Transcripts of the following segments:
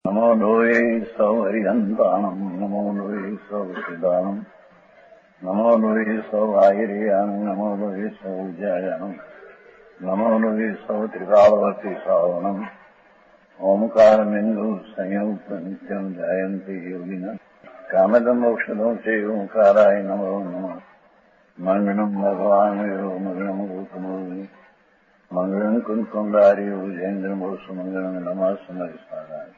નમો લોહે સૌ હરિહંતાણમ નમો લોહે સૌ સિદાનમ નમો લોહે સૌ આયર્યાણમ નમો લોહે સૌ જયાણમ નમો લોહે સૌ ત્રિકાળવતી સાવણમ ઓમકાર બિંદુ સંયુક્ત નિત્યમ જયંતિ યોગિના કામદમ મોક્ષદમ છે ઓંકારાય નમો નમઃ મંગળમ ભગવાન વિરો મંગળમ ગોતમોહિ મંગળમ કુંકુંડાર્યો જૈન્દ્રમોષ મંગળમ નમઃ સમરિસારાય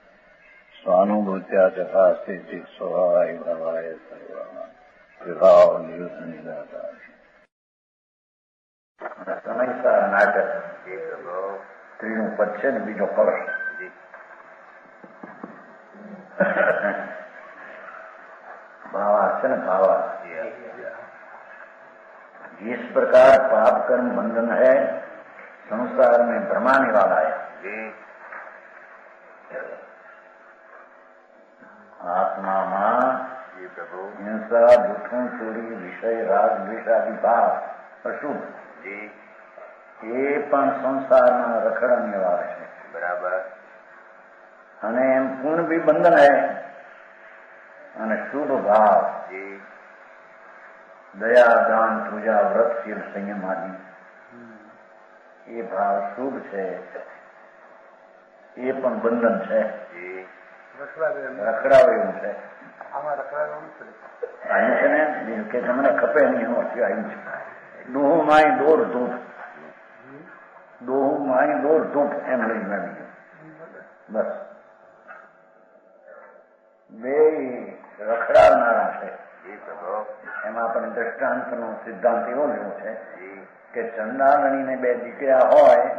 સ્વાનુભૂત્યા તથા સ્થિતિ સ્વભાવાય ભવાય સર્વા વિભાવ નિયુદ્ધ નિરાકાર સમયસાર નાટક સ્ત્રીનું પદ છે ને બીજો કળશ भावार्थ है ना भावार्थ जिस प्रकार पाप कर्म बंधन है संसार में भ्रमाने वाला है आत्मा मां हिंसा जूठों चोरी विषय राग द्वेष आदि भाव अशुभ ये पण संसाરમાં રખડવાની વાત છે બરાબર અને એમ પૂર્ણ भी બંધન है અને શુભ ભાવ દયા દાન પૂજા વ્રત શીલ સંયમ આદિ એ ભાવ શુભ છે એ પણ બંધન છે રખડાવે એવું છે આવ્યું છે ને કે તમને ખપે નહીં એનું અર્થ આવ્યું છે દોહું માય દોર ધૂપ દોહું માય દોર ધૂપ એમ લઈને આવી ગયું બસ બે રખડાવનારા છે એમાં આપણે દ્રષ્ટાંતનો સિદ્ધાંત એવો લેવો છે કે ચંદામણીને બે દીકરા હોય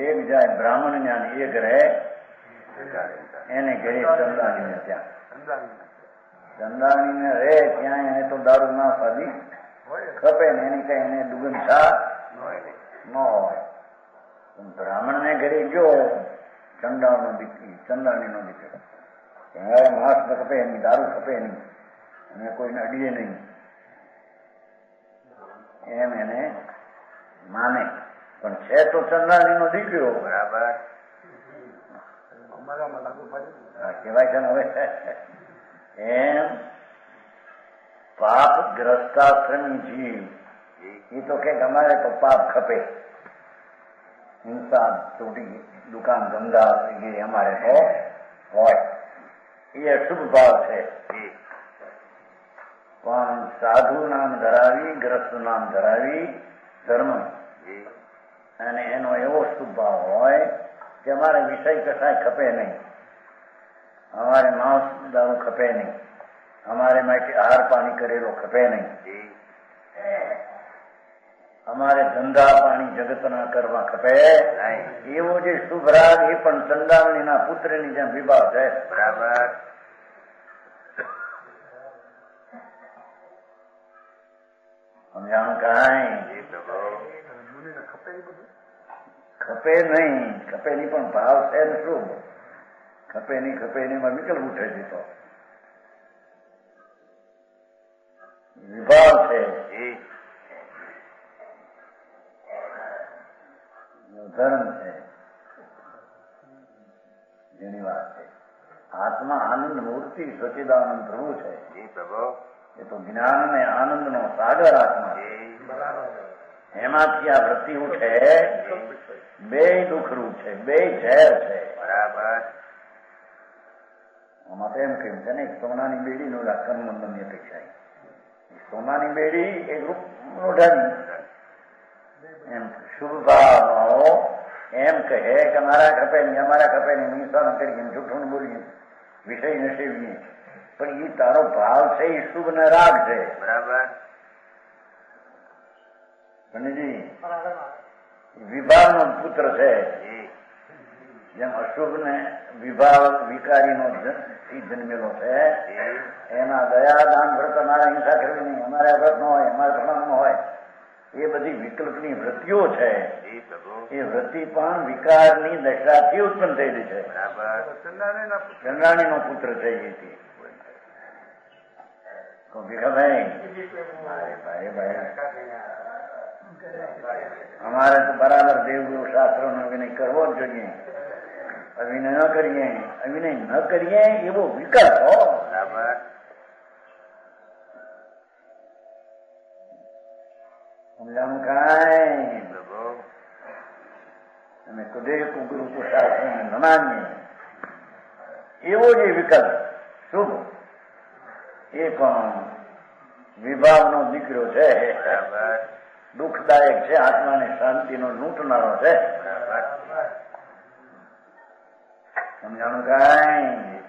એક જાય બ્રાહ્મણ જ્ઞાન એક રહે એને ઘરે ચંદાણીને ત્યાં ચંદાણીને રહે ત્યાં એને તો દારૂ ના સાદી ખપે ને એની કઈ એને દુગન છા ન હોય બ્રાહ્મણ ને ઘરે ગયો ચંદાણનો દીકરી ચંદાણીનો દીકરો માંસ ન ખપે નહીં દારૂ ખપે નહીં અને કોઈને અડીએ નહીં એમ એને માને પણ છે તો ચંદાણીનો દીકરો બરાબર કહેવાય છે ને હવે એમ પાપ ગ્રસ્તાશ્રમી જીવ એ તો કે અમારે તો પાપ ખપે હિંસા ચોટી દુકાન ધંધા એ અમારે તો હોય એ અશુભ ભાવ છે પણ સાધુ નામ ધરાવી ગ્રસ્ત નામ ધરાવી ધર્મ અને એનો એવો શુભ ભાવ હોય કે અમારે વિષય કસાય ખપે નહીં અમારે માંસ દારૂ ખપે નહીં અમારે માટે આહાર પાણી કરેલો ખપે નહીં અમારે ધંધા પાણી જગતના કરવા ખપે એવો જે શુભ રાગ એ પણ ચંદામણીના પુત્રની જેમ વિભાવ છે બરાબર સમજાણું કાંઈ ખપે નહીં પણ ભાવ છે ને શુભ ખપે નહીં એમાં વિકલ્પ ઉઠે છે તો વિભાવ છે ધર્મ છે જેની વાત છે આત્મા આનંદ મૂર્તિ સચિદાનંદ પ્રભુ છે એ તો જ્ઞાન અને આનંદ નો સાગર આત્મા એમાંથી આ વૃત્તિ ઉઠે બે દુઃખરૂપ છે બે ઝેર છે બરાબર આમાં તો એમ કહ્યું છે ને સોનાની બેડી નો કર્મબંધન ની અપેક્ષા સોનાની બેડી એ લોઢાની એમ શુભ ભાવ એમ કહે કે અમારા ખપે નહીં હિંસા કરીએ જૂઠું બોલીએ વિષય નશેવીએ પણ એ તારો ભાવ છે એ શુભ ને રાગ છે બરાબર પંડિતજી વિભાવ નો પુત્ર છે જેમ અશુભ ને વિભાવ વિકારી નો જન્મેલો છે એના દયા દાન વ્રત અમારે હિંસા કરવી નહીં અમારે વ્રત ન હોય અમારે પ્રમાણ ન હોય એ બધી વિકલ્પની વૃત્તિઓ છે એ વૃત્તિ પણ વિકારની દશાથી ઉત્પન્ન થયેલી છે ચંદ્રાણીનો પુત્ર છે એ અમારે તો બરાબર દેવગુરુ શાસ્ત્રો નો વિનય કરવો જ જોઈએ અભિનય ન કરીએ, અભિનય ન કરીએ એવો વિકલ્પ હો. બરાબર. સમજાણું કાંઈ? અમે કુદે કુગુરુ કુશાસ્ત્ર ન માનીએ એવો જે વિકલ્પ શુભ એ પણ વિભાવનો દીકરો છે. દુઃખદાયક છે, આત્માની શાંતિનો લૂંટનારો છે. સમજાણું કાંઈ?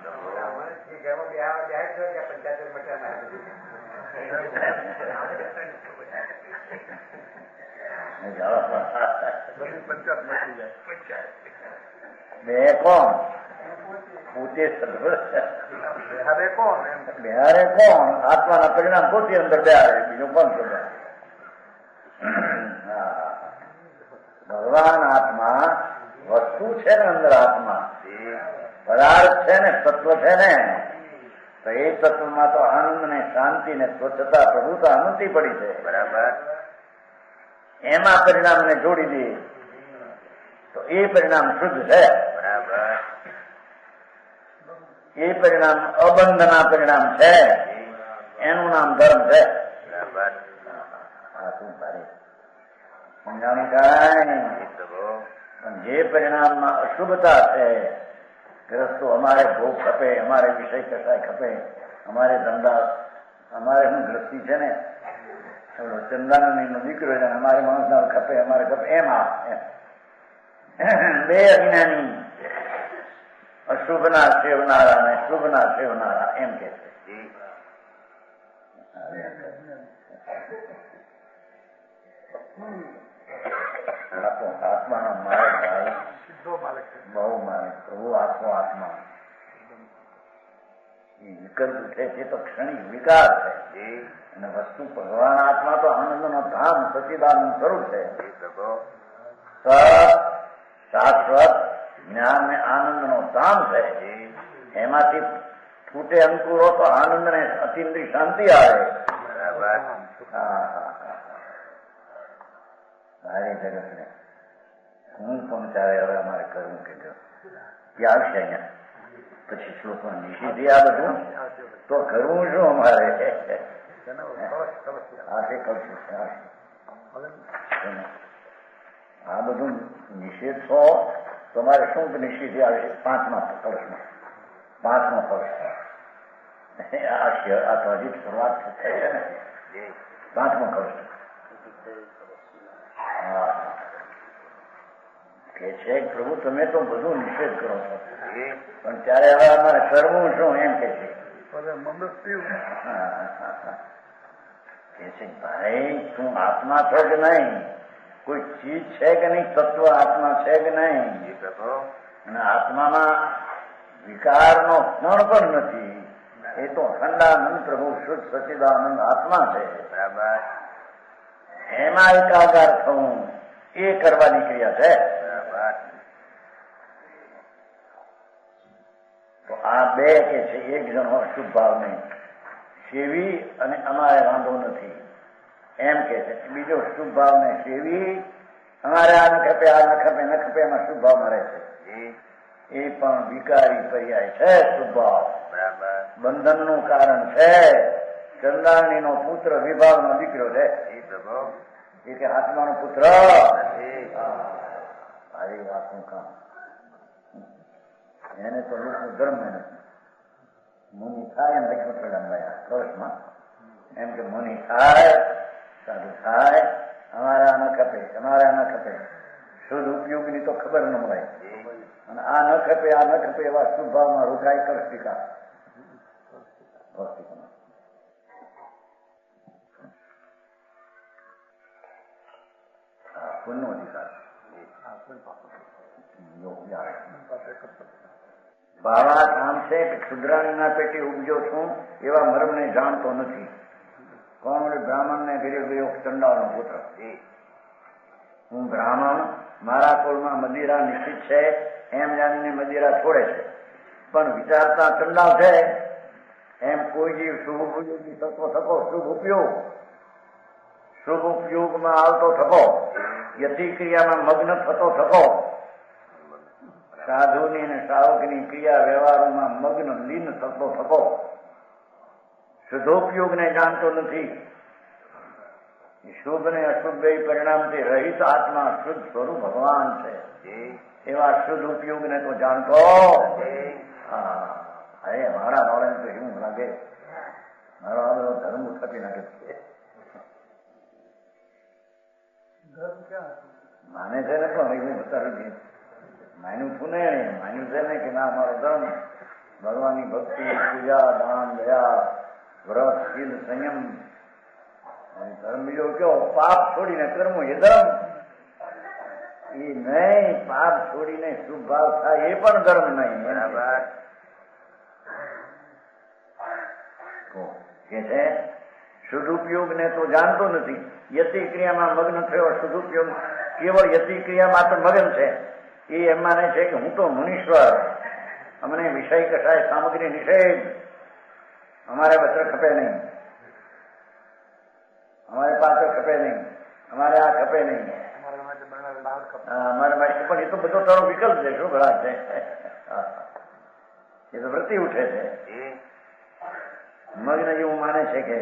બે કોણ પોતે બિહારે કોણ? આત્માના પરિણામ પોતે અંદર બેહારે, બીજો કોણ શોધે? ભગવાન આત્મા વસ્તુ છે ને, અંદર આત્મા પદાર્થ છે ને, તત્વ છે ને, તો એ તત્વમાં તો આનંદ ને શાંતિ ને સ્વચ્છતા પ્રભુતા અનંતી પડી છે. બરાબર. એમાં પરિણામને જોડી દે તો એ પરિણામ શુદ્ધ છે. બરાબર. એ પરિણામ અબંધના પરિણામ છે, એનું નામ ધર્મ છે. બરાબર. આ શું તારી સમજાણું કાંઈ? પણ જે પરિણામમાં અશુભતા છે, ગ્રસ્તો અમારે ભોગ ખપે, અમારે વિષય કસાય ખપે, અમારે ધંધા, અમારે શું ગ્રસ્તી છે ને, ચંદાનંદનો દીકરો છે, અમારે માણસ ખપે, અમારે ખપે, એમાં બે અજ્ઞાની અશુભના સેવનારા અને શુભના સેવનારા એમ કે છે. આત્માનો માર્ગ ભાઈ બહુ માર્ગ, પ્રભુ આખો આત્મા એ વિકલ્પ છે તે તો ક્ષણિક વિકાર છે, અને વસ્તુ ભગવાન આત્મા તો આનંદનો ધામ સચિદાનંદ સ્વરૂપ છે. શાશ્વત જ્ઞાન ને આનંદનો ધામ છે. એમાંથી ફૂટે અંકુરો તો આનંદ ને અતિન્દ્રિય શાંતિ આવે. સારી જગત ને હું પહોંચાડે હવે અમારે કરવું કે આવશે અહીંયા પછી શ્લોકો નિષેધી આ બધું તો કરવું શું અમારે? આ બધું નિષેધ છો તો અમારે શું નિષેધી આવે? પાંચમા કળશમાં, પાંચમો કળશ આ તો હજી શરૂઆત થઈ છે ને, પાંચમો કળશ કે છે પ્રભુ તમે તો બધું નિષેધ કરો છો, પણ ત્યારે હવે અમારે કરવું શું એમ કે છે. કે છે ભાઈ તું આત્મા છો કે નહીં? કોઈ ચીજ છે કે નહીં? તત્વ આત્મા છે કે નહીં? અને આત્મામાં વિકારનો ક્ષણ પણ નથી. એ તો અખંડાનંદ પ્રભુ શુદ્ધ સચિદાનંદ આત્મા છે. બરાબર. એમાં એકાકાર થવું એ કરવાની ક્રિયા છે. તો આ બે કે છે એક જણો શુભ ભાવ નહીં સેવી અને અમારે વાંધો નથી એમ કે છે, બીજો શુભ ભાવ ને સેવી અમારે આ ન ખપે, આ ન ખપે, ન ખપે, એમાં શુભ ભાવમાં રહે છે. એ પણ વિકારી પર્યાય છે. શુભ ભાવ બંધનનું કારણ છે. ચંદાણીનો પુત્ર વિભાવનો દીકરો છે. એ કે આત્માનો પુત્ર આવી વાતનું કામ એને તો લોકો ધર્મ નથી. મુનિ થાય એમ લખ્યું છે કળશમાં, એમ કે મુનિ થાય, સાધુ થાય, અમારા ન ખપે, અમારા ન ખપે, શુદ્ધ ઉપયોગની તો ખબર ન હોય, અને આ ન ખપે, આ ન ખપે એવા શુભ ભાવમાં રોકાય કરસ્તિકા. પુણ્યનો અધિકાર ભાવાત આમ છે કે ક્ષુદ્રાણીના પેટે ઉપજો છું એવા મર્મને જાણતો નથી. કોણ? બ્રાહ્મણ ને ઘરે ગયો ચંડાળનો પુત્ર. હું બ્રાહ્મણ, મારા કુળમાં મદિરા નિશ્ચિત છે એમ જાણીને મદિરા છોડે છે, પણ વિચારતા ચંડાળ છે એમ કોઈ જીવ શુભ ઉપયોગી થતો થકો, શુભ ઉપયોગમાં આવતો થકો, યતિ ક્રિયામાં મગ્ન થતો થકો, સાધુની અને શ્રાવકની ક્રિયા વ્યવહારોમાં મગ્ન લીન થતો થતો શુદ્ધોપયોગને જાણતો નથી. શુભ ને અશુભ બે પરિણામથી રહિત આત્મા શુદ્ધ સ્વરૂપ ભગવાન છે. એવા શુદ્ધ ઉપયોગને તો જાણતો. હા, અરે મારા બાળક તો એવું લાગે મારો આ બધો ધર્મ ઉઠાવી નાખે છે. માને છે ને પણ એવું બતાવ્યું માન્યું પુને માન્યું છે ને કે ના અમારો ધર્મ ભગવાનની ભક્તિ, પૂજા, દાન, દયા, વ્રત, શીલ, સંયમ. ધર્મ બીજો કયો પાપ છોડીને કર્મ એ ધર્મ. એ નહીં, પાપ છોડીને શુભ ભાવ થાય એ પણ ધર્મ નહીં. બરાબર કે છે શુદ્ધુપયોગને તો જાણતો નથી. યતિ ક્રિયામાં મગ્ન થયો. શુદ્ધુપયોગ કેવળ યતિ ક્રિયામાં તો મગ્ન છે. એ એમ માને છે કે હું તો મુનીશ્વર, અમને વિષય કસાય સામગ્રી નિષેધ, અમારે વસ્ત્ર ખપે નહીં, અમારે પાત્ર ખપે નહીં, અમારે આ ખપે નહીં, અમારે માટે પણ એ તો બધો તારો વિકલ્પ છે. શું ઘણા છે એ તો વૃત્તિ ઉઠે છે. મગ્ન જેવું માને છે કે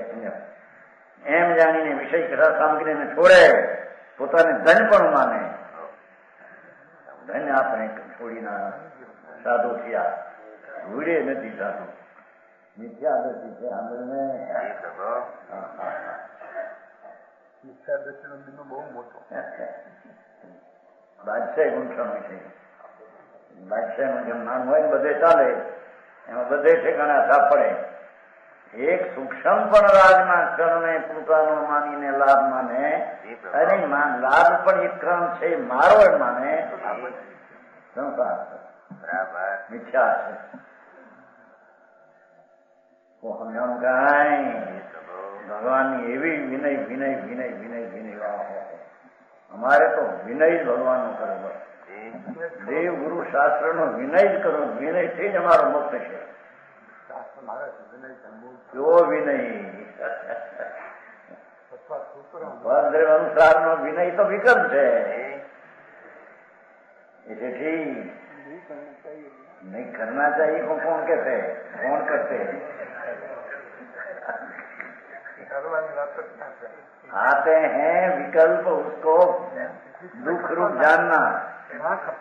એમ જાણીને વિષય કથા સામગ્રીને છોડે, પોતાને ધન પણ માને. ધન આપણે છોડીના સાધુ થયા, ભૂડે નથી સાધુ, મિથ્યા દર્શી છે. આંદોલને બહુ મોટો બાદશાહ ગુંઠણો છે. બાદશાહ જેમ નામ હોય ને બધે ચાલે, એમાં બધે ઠેકાણા સાપડે. એક સૂક્ષ્મ પણ રાજના ક્ષણને પોતાનો માનીને લાભ માને, અને લાભ પણ એક ક્રમ છે મારો એ માને, સંસાર બરાબર મિથ્યા છે. સમજાણું કઈ ભગવાનની એવી વિનય વિનય વિનય વિનય વિનય. અમારે તો વિનય જ ભગવાન નો કરો. દેવ ગુરુ શાસ્ત્ર નો વિનય જ કરો. વિનય થી જ અમારો મોક્ષ છે. જો વિનય અનુસાર નો વિનય તો વિકલ્પ છે. તેથી नहीं करना चाहिए को कौन कहते हैं, कौन करते हैं? आते हैं विकल्प, उसको दुख रूप जानना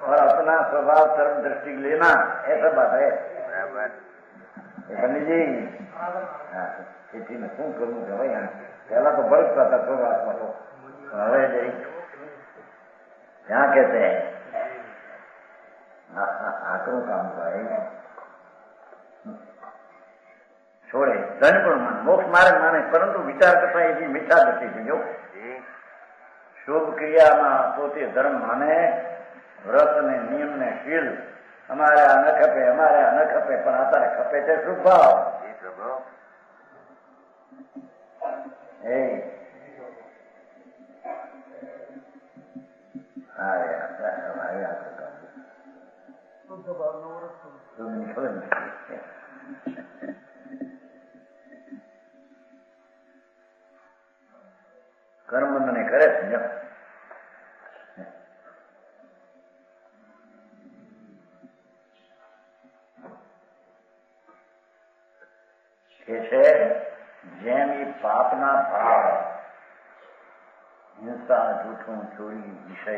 और अपना स्वभाव सर्व दृष्टि लेना, ऐसा बात है. जी खेती में शू करूँ कि भाई पहला तो बरसता था शुरुआत तो हवे जई क्या कहते हैं आकरू काम भाई छोड़े धन पण माने मोक्ष मार्ग माने, परंतु विचार करता ये मीठा दृष्टि थी. जो शुभ क्रिया में पोते धर्म माने, व्रत ने नियम ने शील અમારે આ ન ખપે, અમારે આ ન ખપે, પણ અત્યારે ખપે છે શુભ ભાવ. કર્મ મને કરે છે છે. જેમ એ પાપના ભાવ હિંસા, જૂઠું, ચોરી, વિષય,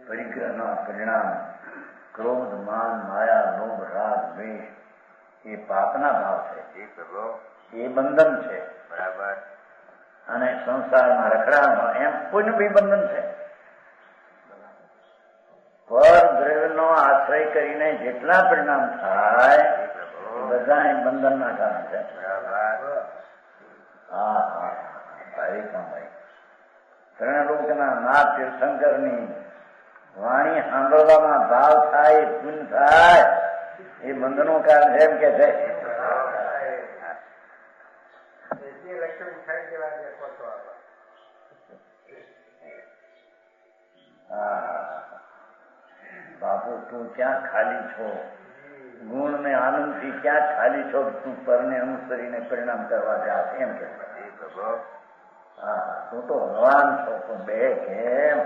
પરિગ્રહના પરિણામ, ક્રોધ, માન, માયા, લોભ, રાગ, દ્વેષ એ પાપના ભાવ છે. એ બંધન છે. બરાબર. અને સંસારમાં રખડાનો એમ કોઈનું બી બંધન છે. પર દ્રવ્યનો આશ્રય કરીને જેટલા પરિણામ થાય બધા બંધન ના કારણ છે. હા હા ભાઈ કામભાઈ ત્રણ લોકના નાથ તીર્થંકર ની વાણી સાંભળવામાં ભાવ થાય, પુન થાય, એ બંધનો કારણ છે એમ કે છે. બાપુ તું ક્યાં ખાલી છો, ગુણ ને આનંદ થી ક્યાં ખાલી છો, તું પરને અનુસરીને પરિણામ કરવા જા એમ કે. હા તું તો ભગવાન છો, પણ બે કેમ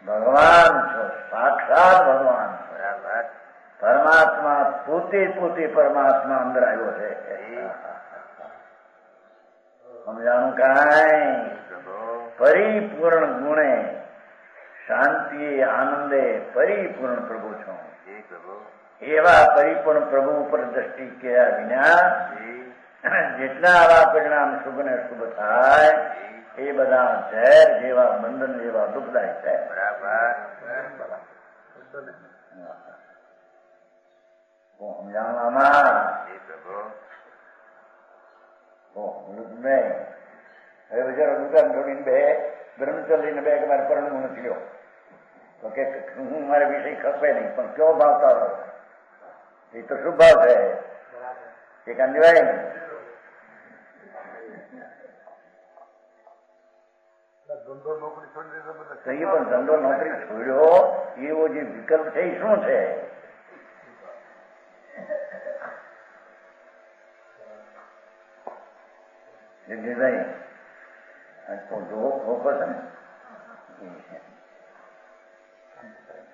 ભગવાન છો, સાક્ષાત પોતે પોતે પરમાત્મા અંદર આવ્યો છે. સમજાણું કાંઈ? પરિપૂર્ણ ગુણે શાંતિએ આનંદે પરિપૂર્ણ પ્રભુ છું. એવા પરિપૂર્ણ પ્રભુ ઉપર દ્રષ્ટિ કર્યા વિના જેટલા આવા પરિણામ શુભ ને શુભ થાય એ બધા ઝેર જેવા બંધન જેવા દુઃખદાયી છે. સમજાવવામાં હવે બિચારો દુકાન છોડીને બે બ્રહ્મચર્યને બે કે મારે પરણવું નથી લ્યો તો કે હું મારે વિષય ખપે નહીં પણ કયો ભાવ તારો એ તો શુભ ભાવ છે એ કાન દેવાય ને. કઈ પણ ધંધો નોકરી છોડ્યો એવો જે વિકલ્પ છે એ શું છે?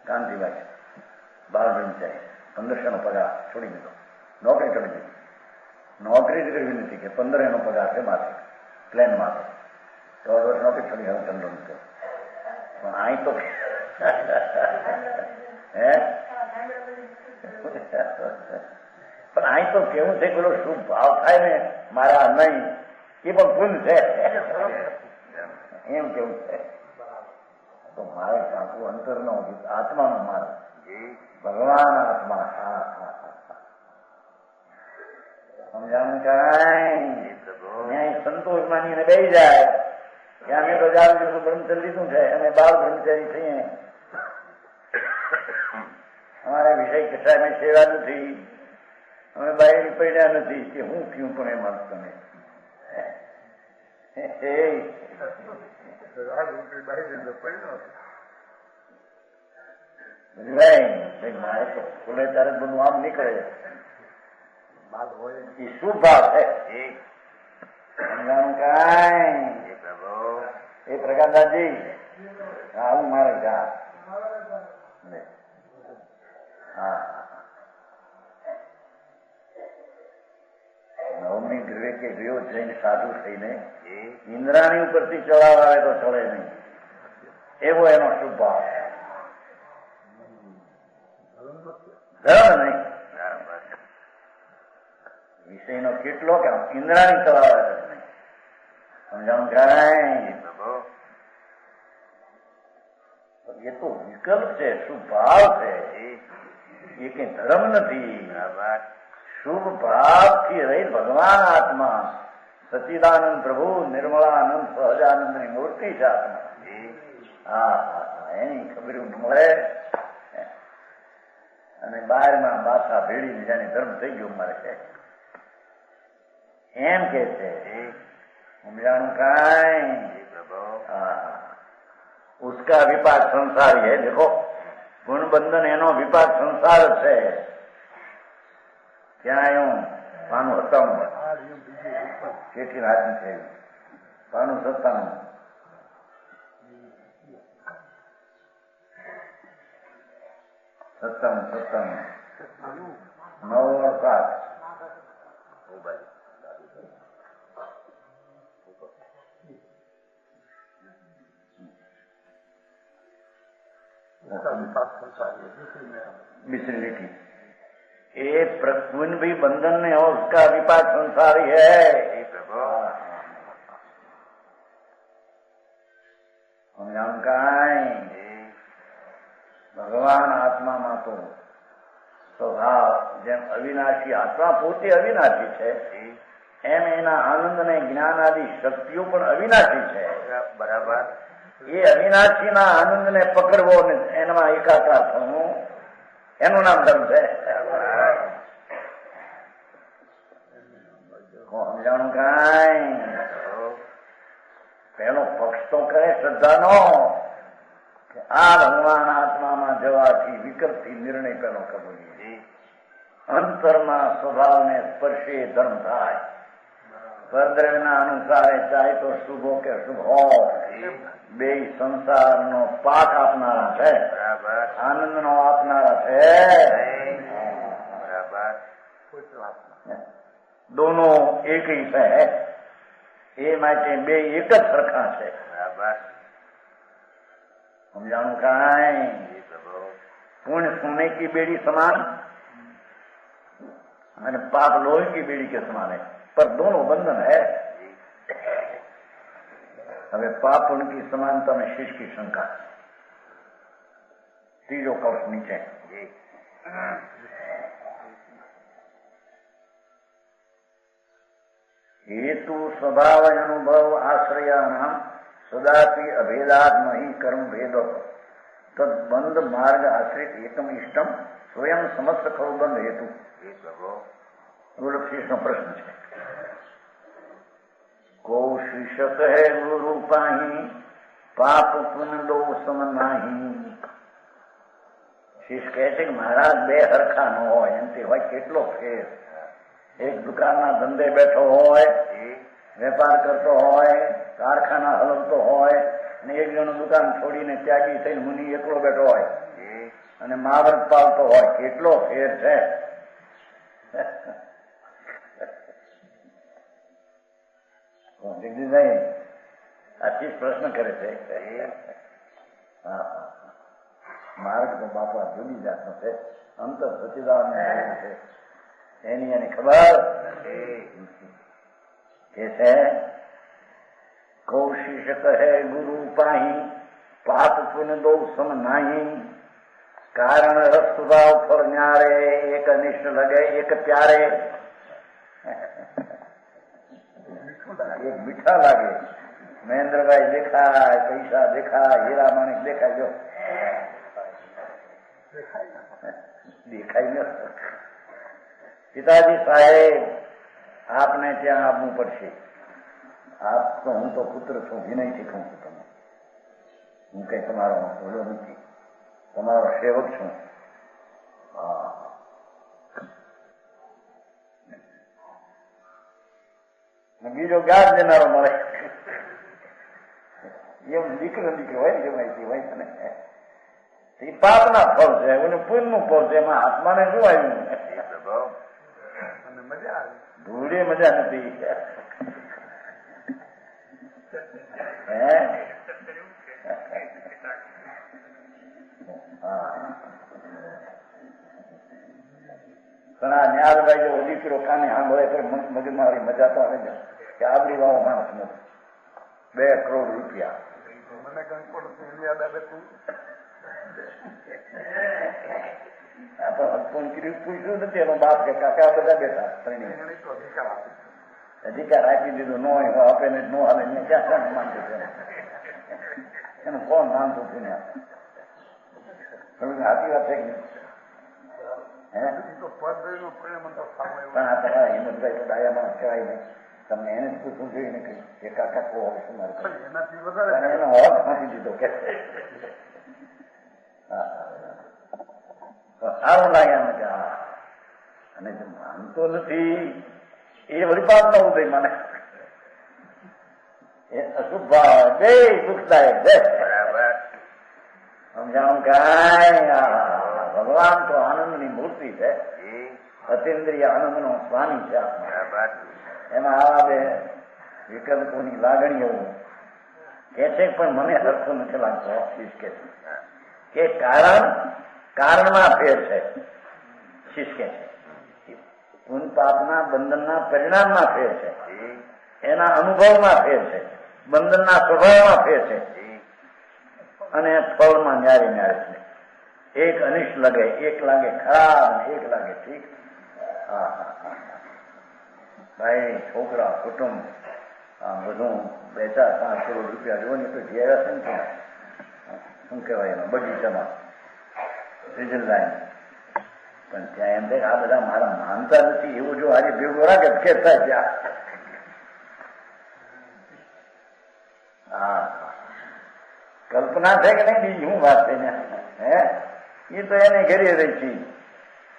કાંતિભાઈ બાર બ્રહ્મચારી 1500 નો પગાર છોડી દીધો, નોકરી છોડી દીધી. નોકરી જ કરવી નથી કે 15 એનો પગાર છે માથે પ્લેનમાં હતો. 14 વર્ષ નોકરી છોડી હવે ધંધો નથી. પણ અહીં તો પણ અહીં તો કેવું છે પેલો શુભ ભાવ થાય ને મારા નહીં એ પણ પૂન છે એમ કેવું છે. તો મારે કાંકુ અંતરનો આત્માનો માર્ગ ભગવાન આત્મા. સમજાણું કાંઈ? ત્યાં સંતોષ માનીને બેસી જાય કે અમે તો જાવ બ્રહ્મચર્ય લીધું છે અમે બાળ બ્રહ્મચારી છીએ, અમારા વિષય કશા અમે સેવા નથી, અમે બાયડી પડ્યા નથી કે હું થયું પણ એ માનતો નહીં. મારે તો ખુલે ત્યારે બધું આમ નીકળે એ શું ભાવ છે? સમજાણું કાંઈ? એ પ્રકાશદાસજી આવું મારે જા નવમી ગ્રહે કે ગયો જઈને સાધુ થઈને ઇન્દ્રાણી ઉપરથી ચડાવ આવે તો ચડે નહીં એવો એનો શુભ ભાવ. ધર્મ નહીં વિષયનો કેટલો કે ઇન્દ્રાણી ચડાવે છે નહીં. સમજાણું કાંઈ? એ તો વિકલ્પ છે, શુભ ભાવ છે, એ કઈ ધર્મ નથી. શુભ ભાવથી રહી ભગવાન આત્મા સચિદાનંદ પ્રભુ નિર્મળાનંદ સહજાનંદ ની મૂર્તિ છે આત્મા. એની ખબર મળે અને બહારમાં બાસા ભેળીને જાણે ધર્મ થઈ ગયો મારે છે એમ કે છે. સમજાણું કાંઈ? उसका विपाक संसारी है. देखो गुणबंधन एनो विपाक संसार છે. ક્યાં આવ્યું? પાનું 97 કેટલી રાતની છે પાનું 97 मिश्री लिखी ये प्रकुन भी बंधन में हो उसका विपाक संसारी है. भगवान आत्मा में तो स्वभाव જેમ અવિનાશી આત્મા પોતે અવિનાશી છે એમ એના આનંદ ને જ્ઞાન આદિ શક્તિઓ પણ અવિનાશી છે. બરાબર. એ અવિનાશીના આનંદને પકડવો ને એમાં એકાકાર થવું એનું નામ ધર્મ છે. સમજાણું કાંઈ? પેલો પક્ષ તો કરે શ્રદ્ધાનો કે આ ભગવાન આત્મામાં જવાથી વિકલ્પથી નિર્ણય પેલો કબૂલી અંતરના સ્વભાવને સ્પર્શે ધર્મ થાય. પરદ્રવ્યના અનુસારે ચાહે તો શુભો કે શુભ હો બે સંસારનો પાક આપનારા છે, આનંદનો આપનારા છે. दोनों एक ही है, ये माटे बे एक ज सरखा है। हम जानू कहा है पुण्य सोने की बेड़ी समान और पाप लोहे की बेड़ी के समान है, पर दोनों बंधन है। હવે પાપ પુण्य की समानता में शिष्य की शंका। तीजो कवच नीचे हेतु स्वभाव अनुभव आश्रयानाम सदापि अभेदात नहीं कर्म भेद तद बंध मार्ग आश्रित एकम इष्टम स्वयं समस्त खरु बंध हेतु। गोलक्षीष प्रश्न है को शीर्षक है गुरु पाही पाप पुण्य दो सम नाही। શીશ કહે છે કે મહારાજ બે હરખા ન હોય એમથી હોય કેટલો ફેર। એક દુકાનના ધંધે બેઠો હોય, વેપાર કરતો હોય, કારખાના હલવતો હોય અને એક જણો દુકાન છોડીને ત્યાગી થઈને મુનિ એકલો બેઠો હોય અને મહાવ્રત પાલતો હોય, કેટલો ફેર છે। જગદીશભાઈ આથી પ્રશ્ન કરે છે। હા માર્ગ તો બાપા જુદી જાતનો છે, અંતર સચિદાનંદ છે, એની એને ખબર કે છે કૌશિષ કહે ગુરુ પાહી પાપ પુण्य દો સમ નાહી કારણ રસ સ્વભાવ ફળ ન્યારે એક અનિષ્ટ લગે એક પ્યારે। एक मीठा लागे, महेंद्र भाई देखा, पैसा देखा, हीरा माणिक देखा, जो देखाई न। पिताजी साहेब आपने त्या आवू पड़शे। आप तो हूँ तो पुत्र छू, विनय શીખું છું તમે। હું કઈ તમારો ઓલો નથી, તમારો સેવક છું। બીજો ગાજ દેનારો મળે એમ દીકરો દીકરી હોય ને માહિતી હોય ને એ પાપના ફળ છે, પુણ્યનું ફળ છે, એમાં આત્માને શું આવ્યું? ધૂળે મજા નથી। ઘણા ન્યારભાઈ જેવો દીકરો કાને સાંભળે તો મગજમાં મારી મજા તો આવે છે કે આબરી વાળો માણસ નથી। 2 કરોડ રૂપિયા મને પૂછ્યું નથી એનો બાપ કે કાકા બધા બેઠા અધિકાર આપી દીધો ન હોય આપે ને ન હાલે ને ક્યાં માનતું છે એનું કોણ માનતું હતું ને? સાચી વાત છે કે હિંમતભાઈ તો ડાયા માણસ કહેવાય ને, તમને એને જ પૂછવું જોઈએ ને કે કાકા કહો શું મારે એનો હોત ફાંસી દીધો કે સારું લાગે એમ કે હા। અને જે માનતો નથી એ વળી પાપ ન ઉદય મને એ અશુભ ભાવ બે દુઃખદાયક છે। સમજાણું કાંઈ ભગવાન તો આનંદની મૂર્તિ છે, અતિન્દ્રિય આનંદનો સ્વામી છે આત્મા। એમાં આવા બે વિકલ્પોની લાગણીઓ કે છે પણ મને સરખું નથી લાગતો શીશ કે કારણમાં ફેર છે। શીશ કે છે પુન પાપના બંધનના પરિણામમાં ફેર છે, એના અનુભવમાં ફેર છે, બંધનના સ્વભાવમાં ફેર છે અને ફળમાં ન્યારે ન્યારે છે। એક અનિષ્ટ લગે, એક લાગે ખરાબ, એક લાગે ઠીક। ભાઈ છોકરા કુટુંબ બધું 2-4-5 કરોડ રૂપિયા જો ને તો ઘેર હશે ને શું કહેવાય એમાં બગીચામાં રિઝલ્ટ પણ ત્યાં એમ થાય આ બધા મારા માનતા નથી એવું જો આજે ભેગો રાખે ફેર થાય ત્યાં। કલ્પના છે કે નહીં બીજી શું વાત છે ને? હે એ તો એને ઘરે રહી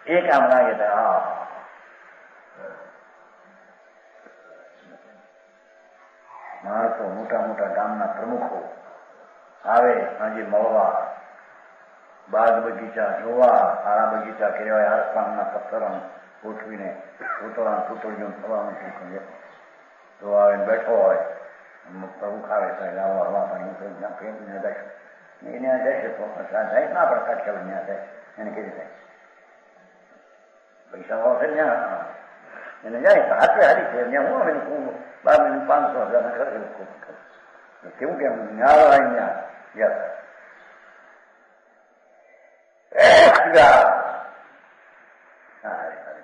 છે એ કામ લાગે તો માણસો મોટા મોટા ગામના પ્રમુખો આવે સાંજે મળવા, બાગ બગીચા જોવા, આરા બગીચા કર્યા આસમાનના પથ્થર ઉઠવીને પૂતળીઓ થવાનું તો આવીને બેઠો હોય પ્રભુ ખાવે તો હવા પાણી ફેંકીને બેઠો એને જશે તો જાય ના પણ કાઢ ત્યાં જાય એને કેવી થાય પૈસા આવશે ત્યાં એને જાય તો હાથે હારી છે ત્યાં હું આવે હું 12 મહિને 500,000 ખર્ચ કેવું કેમ ન્યાય ત્યાં ગયા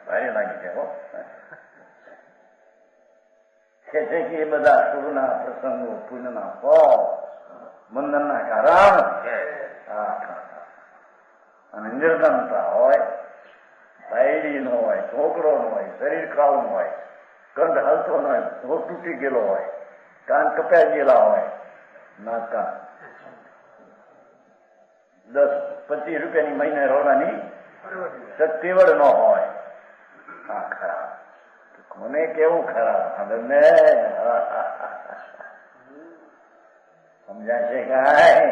ભારે લાગી છે કે છે કે એ બધા શુભના પ્રસંગો પુણ્યના ફળ બંધનના કારણ અને નિર્ધનતા હોય બાયડી નો હોય છોકરો નો હોય શરીર ખાવું હોય કંઠ હલતો ન હોય હોઠ તૂટી ગયેલો હોય કાન કપાઈ ગયેલા હોય નાકા 10-25 રૂપિયાની મહિને રોવાની સત્તીવડ ન હોય હા ખરાબ કોને કેવું ખરાબ ને સમજાય છે કાંઈ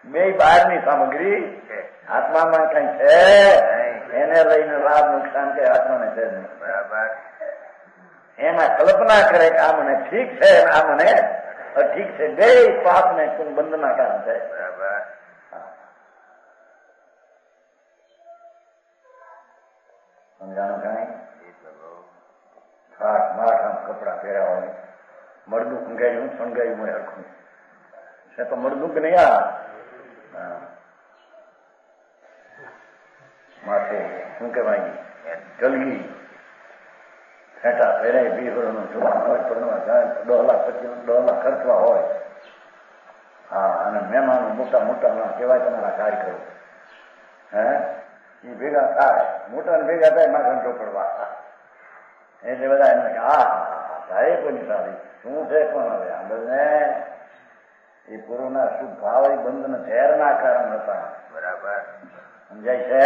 બે બહારની સામગ્રી આત્મામાં કઈ છે એને લઈને લાભ નુકસાન કે આત્માને છે બરાબર એમાં કલ્પના કરે કે આ મને ઠીક છે આ મને ઠીક છે બે પાપ ને બંધના કારણ છે બરાબર સમજાણું કઈ હાથ માથ આમ કપડા પહેર્યા હોય મળદું ખંગાયું શણગાયું હોય હરખું છે તો મળદું કે નહીં માથે શું કહેવાય કલગી છેટા પહેરાય 20 વર્ષનું જોવાનું હોય પરણવા જાય $10 ખર્ચવા હોય હા અને મહેમાનો મોટા મોટા કહેવાય તમારા કાર્યકરો હે એ ભેગા થાય મોટા ને ભેગા થાય માથા ચોપડવા એટલે બધા એમને થાય કોની સારી શું છે કોણ હવે આંદર ને એ પૂર્વના શુભ ભાવ એ બંધન ઝેરના કારણ હતા બરાબર સમજાય છે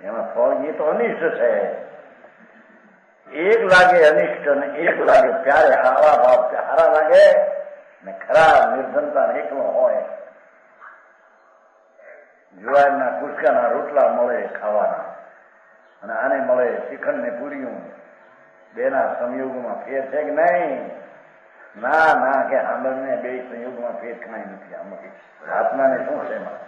એમાં ફળ એ તો અનિષ્ટ છે એક લાગે અનિષ્ટ ને એક લાગે ત્યારે આવા ભાવ હારા લાગે ને ખરાબ નિર્ધનતા એકલો હોય જુવારના કુસકાના રોટલા મળે ખાવાના અને આને મળે શ્રીખંડ ને પૂરીયું બેના સંયોગમાં ફેર છે કે નહીં ના ના કે આંબરને બે સંયોગમાં ફેર કાંઈ નથી આમાંથી આત્માને શું છે એમાં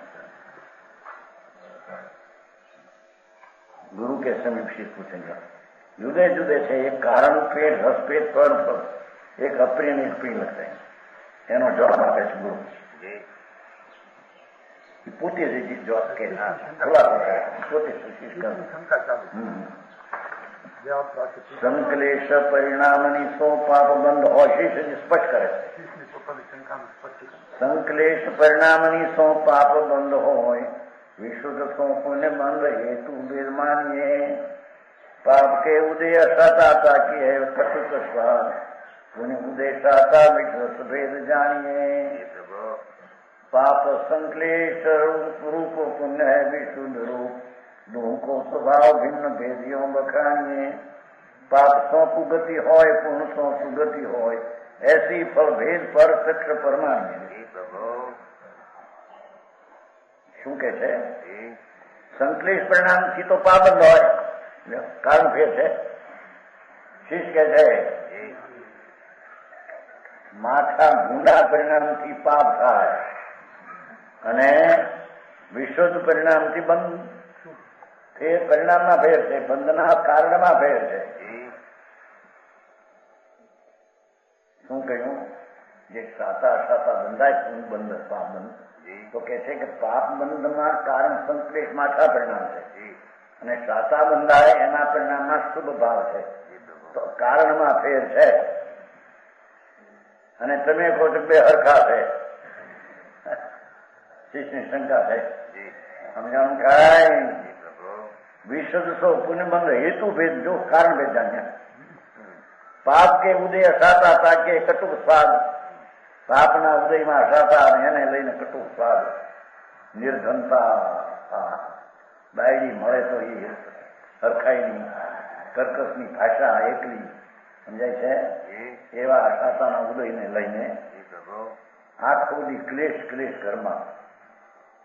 ગુરુ કે સમીક્ષિત પૂછેંગે જુદે જુદે છે એક કારણ પેટ રસપેટ પર એક અપ્રિય ને એક પ્રિય લખે એનો જવાબ આપે છે ગુરુ પોતે જ જવાબ કે પોતે સંકલેશ પરિણામની સો પાપ બંધ હોય શીશ સ્પષ્ટ કરે સંકલેશ પરિણામની સો પાપ બંધ હોય વિશુદ્ધ સો પુण्य બંધ હેતુ વેદ માનીએ पाप के उदय सता ताकि है कटुक स्वाद पुण्य उदय सता मिठस भेद जानिए पाप संक्लेश रूप पुण्य है विशुद्ध रूप दोनों को स्वभाव भिन्न भेदियों बखानिए पाप सौ कुगति होय पुण्य सौ सुगति होय ऐसी फल भेद पर सक्ष परमान्य શું કે છે સંકલેશ પરિણામ થી તો પાબંદ હોય કારણ ફેર છે શીશ કે છે માથા ગુંડા પરિણામથી પાપ થાય અને વિશુદ્ધ પરિણામથી બંધ એ પરિણામમાં ફેર છે બંધના કારણમાં ફેર છે શું કહ્યું જે સાતા સાતા બંધાય શું બંધ પાપ બંધ તો કે છે કે પાપ બંધમાં કારણ સંકલેશ માથા પરિણામ છે અને સાતા બંધાય એના પરિણામમાં શુભ ભાવ છે તો કારણમાં ફેર છે અને તમે કહો છો બે હરખા છે શીશની શંકા છે સમજાણું કાંઈ વિશુદ્ધ સો પુण्य બંધ હેતુ ભેદ જો કારણ ભેદ જાણ્યા પાપ કે ઉદય સાતા તાકે કટુક સ્વાદ પાપના ઉદયમાં સાતા એને લઈને કટુક સ્વાદ નિર્ધનતા બાયડી મળે તો એ હરખાઈની કર્કશની ભાષા એકલી સમજાય છે એવા સાતાના ઉદયને લઈને આખો દી ક્લેશ ક્લેશ ઘરમાં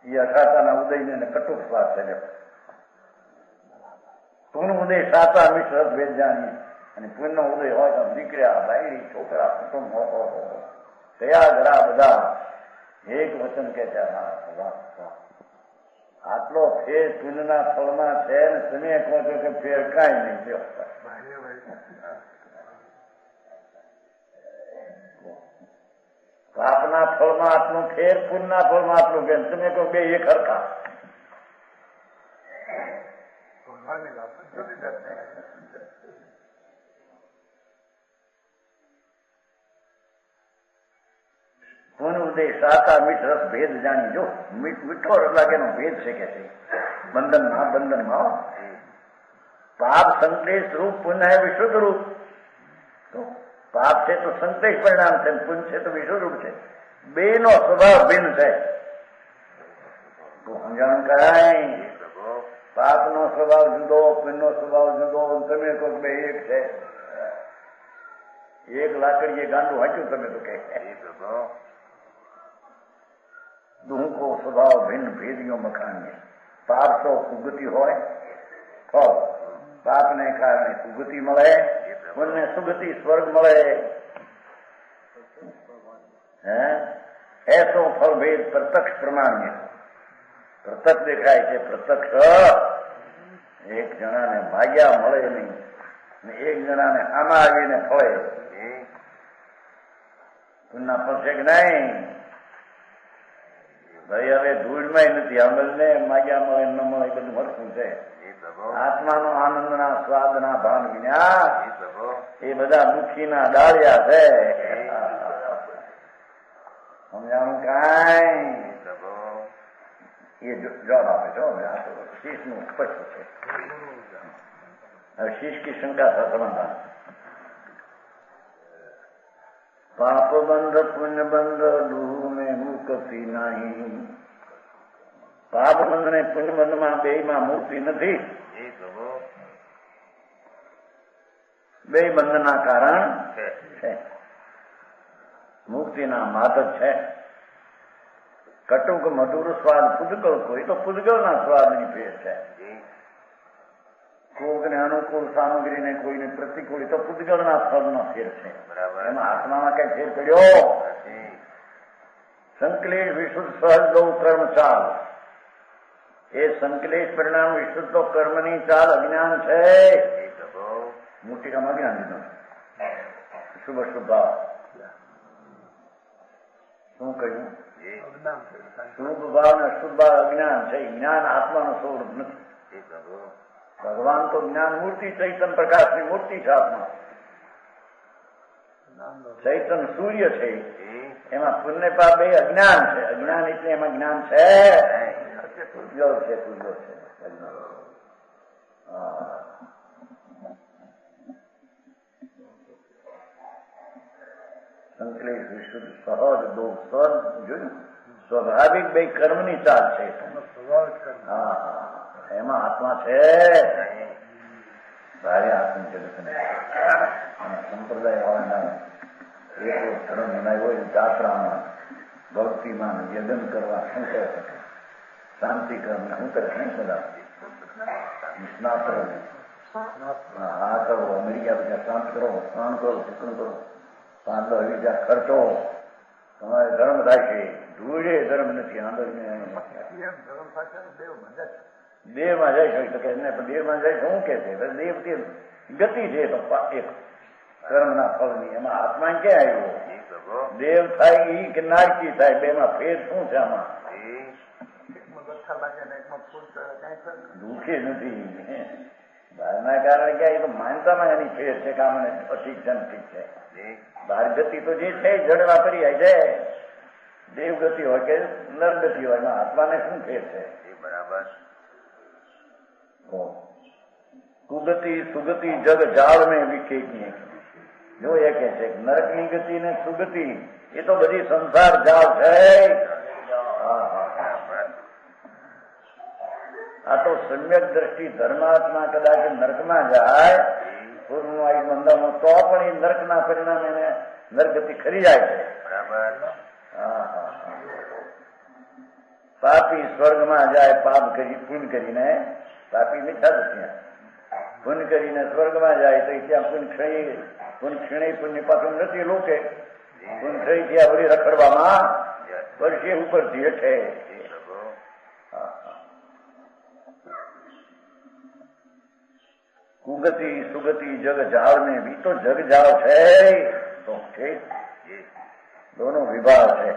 એ અસાતાના ઉદયને કટુક સ્વાદ છે પુનઃ ઉદય સાચા મિશ્ર ભેદ જાણીએ. અને પુનઃ ઉદય હોય તો દીકરા બાયડી છોકરા કુટુંબ કયા ઘરા બધા એક વચન કે છે આટલો ફેર પુણ્યના ફળમાં છે ને તમે કહો છો કે ફેર કાંઈ નહીં થયો. પાપના ફળમાં આટલું ફેર, પુણ્યના ફળમાં આટલું ફેર, તમે કહો બે એક હરખા. પુનઃ ઉદય સાચા મીઠ રસ ભેદ જાણી. જો મીઠો રસ લાગેનો ભેદ છે કે છે બંધનમાં પાપ સંકલેશ રૂપ, પુણ્ય હે વિશુદ્ધ રૂપ. તો પાપ છે તો સંકલેશ પરિણામ છે, પુણ્ય છે તો વિશુદ્ધ રૂપ છે. બે નો સ્વભાવ ભિન્ન છે. સમજાણ કરાય. પાપ નો સ્વભાવ જુદો, પુણ્ય નો સ્વભાવ જુદો. તમે કહો બે એક છે. એક લાકડીએ ગાંડું હાંચ્યું તમે તો કે દુઃખો સ્વભાવ ભિન્ન ભેદીઓ મખાનીએ. પાપ તો કુગતિ હોય તો પાપને કારણે કુગતિ મળે, પુણ્ય સુગતિ સ્વર્ગ મળે. એસો ફળ ભેદ પ્રત્યક્ષ પ્રમાણ્ય. પ્રત્યક્ષ દેખાય છે. પ્રત્યક્ષ એક જણાને ભાગ્યા મળે નહીં, એક જણાને આમાં આવીને ફળે. પુણ્ય ફળશે કે નહીં? ભાઈ હવે ધૂળમાં નથી, અમલને માગ્યા મળે ન મળે બધું હરખું છે. આત્માનો આનંદના સ્વાદના ભાન વિના એ બધા મુખીના ડાળિયા છે. સમજાણું કાંઈ? એ જવાબ આપે છો. શીશનું સ્પષ્ટ છે. હવે શીશ કી શંકા था समाधान. पाप बंध पुण्य बंध दूह में मुक्ति नहीं. પાપ બંધ ને પુણ્ય બંધ માં બે માં મુક્તિ નથી. બે બંધના કારણ છે, મુક્તિના માધક છે. કટુક મધુર સ્વાદ પુદ્ગલ, કોઈ તો પુદ્ગલના સ્વાદની ભેદ છે. કોઈને અનુકૂળ સામગ્રીને કોઈને પ્રતિકૂળ, તો પુદ્ગલના ફળનો ફેર છે. એમાં આત્મામાં કઈ ફેર પડ્યો? સંકલેશ વિશુદ્ધ સહજ ગૌ કર્મ ચાલ. એ સંકલેશ પરિણામ વિશુદ્ધ તો કર્મની ચાલ અજ્ઞાન છે. મૂર્તિકામાં અજ્ઞાન દીધું. શુભ શુભાવ શું કહ્યું? શુભ ભાવ ને અશુભ ભાવ અજ્ઞાન છે. જ્ઞાન આત્માનું સ્વરૂપ નથી. ભગવાન તો જ્ઞાન મૂર્તિ, ચૈતન પ્રકાશની મૂર્તિ છે. આત્મા ચૈતન સૂર્ય છે. એમાં પુણ્ય પાપ બે અજ્ઞાન છે. અજ્ઞાન એટલે એમાં જ્ઞાન છે. પૂજ્યો છે, પૂજ્યો છે. સંકલેશ વિશુદ્ધ સહજ દો સહજ જોયું. સ્વાભાવિક બે કર્મની ચાલ છે. હા, એમાં આત્મા છે. ભારે આત્મ જગતને સંપ્રદાય વાળાના એક ધર્મ બનાવ્યો હોય જાત્રામાં, ભક્તિમાં યજન કરવા શું કહે શકે? શાંતિ કર્મ શું કરે? નહીં બધા સ્નાત કરો, આ કરો, અમેરિકા બધા શાંત કરો, સ્નાન કરો, શુક્ર કરો, 5-10 વીઘા ખર્ચો, તમારે ધર્મ થાય છે. ધૂળે ધર્મ નથી. દેવમાં જઈ શકે કે દેવમાં જાય શું કે છે? દેવ કે ગતિ છે તો એક કર્મના ફળની. એમાં આત્મા ક્યાં આવ્યો? દેવ થાય ઈ કે નારકી થાય, બે માં ફેર શું છે? આમાં દુઃખે નથી. બહારના કારણે ક્યાં? એ તો માનતામાં એની ફેર છે. કામ ઠીક છે, ઠીક છે. બહાર ગતિ તો જે છે જડ વાપરી જાય છે. દેવ ગતિ હોય કે નર ગતિ હોય, એમાં આત્માને શું ફેર છે? બરાબર. કુગતિ સુગતિ જગ જાળ મેં વિખેકી. જો એ કે છે નરકની ગતિ ને સુગતિ, એ તો બધી સંસાર જાળ છે. આ તો સમ્યક દ્રષ્ટિ ધર્માત્મા કદાચ નરકમાં જાય પૂર્વનું આયુ મંદામાં, તો પણ એ નરકના પરિણામે એને નરગતિ ખરી જાય છે. બરાબર. પાપી સ્વર્ગમાં જાય પાપ કરી પુણ્ય કરીને. પાપી મીઠા દુખ્યા પુણ્ય કરીને સ્વર્ગમાં જાય તો ત્યાં પુણ્ય પુણ્ય પાછું નથી લોકે પુણ્ય થઈ ત્યાં વળી રખડવામાં વર્ષે ઉપરથી હેઠે કુગતિ સુગતિ જગ જાળ ને भी तो जग जाल है तो दोनों विभाग है।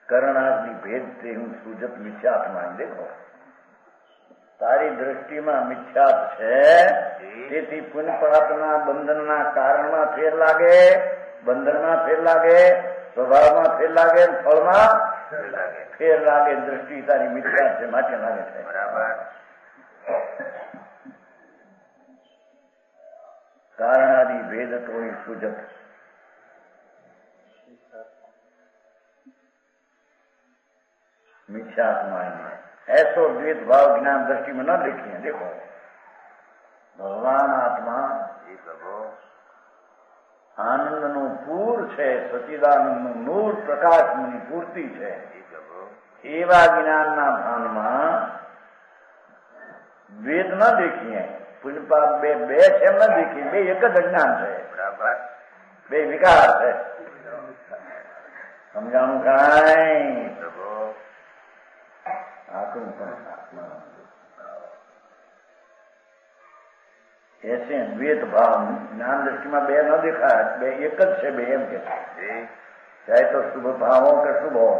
करणाग्नि भेद से हूँ सूजत मिथ्यात्मा देखो तारी दृष्टिમાં મિથ્યાત છે તેથી પુણ્ય પાપના બંધનના કારણમાં ફેર લાગે બંધનમાં ફેર લાગે સ્વભાવમાં ફેર લાગે ફળમાં ફેર લાગે દૃષ્ટિ તારી મિથ્યાત છે માટે લાગે છે બરાબર कारणादि भेद तो ही सूजत मिथ्यात्मा ऐसो द्वैत भाव ज्ञान दृष्टि में न देखिए। देखो भगवान आत्मा आनंद નું પૂર છે સચિદાનંદનું નૂર પ્રકાશની પૂર્તિ છે એવા જ્ઞાનના ભાનમાં દ્વૈત ન દેખીએ પુણ્ય પાપ બે છે એમ ન દેખીએ બે એક જ અજ્ઞાન છે બરાબર બે વિકાર છે સમજાણું કાંઈ ऐसे द्वैत भाव ज्ञान दृष्टि में बे न देखा बे एक ज बे एम के चाहे तो शुभ भाव हो के शुभ हो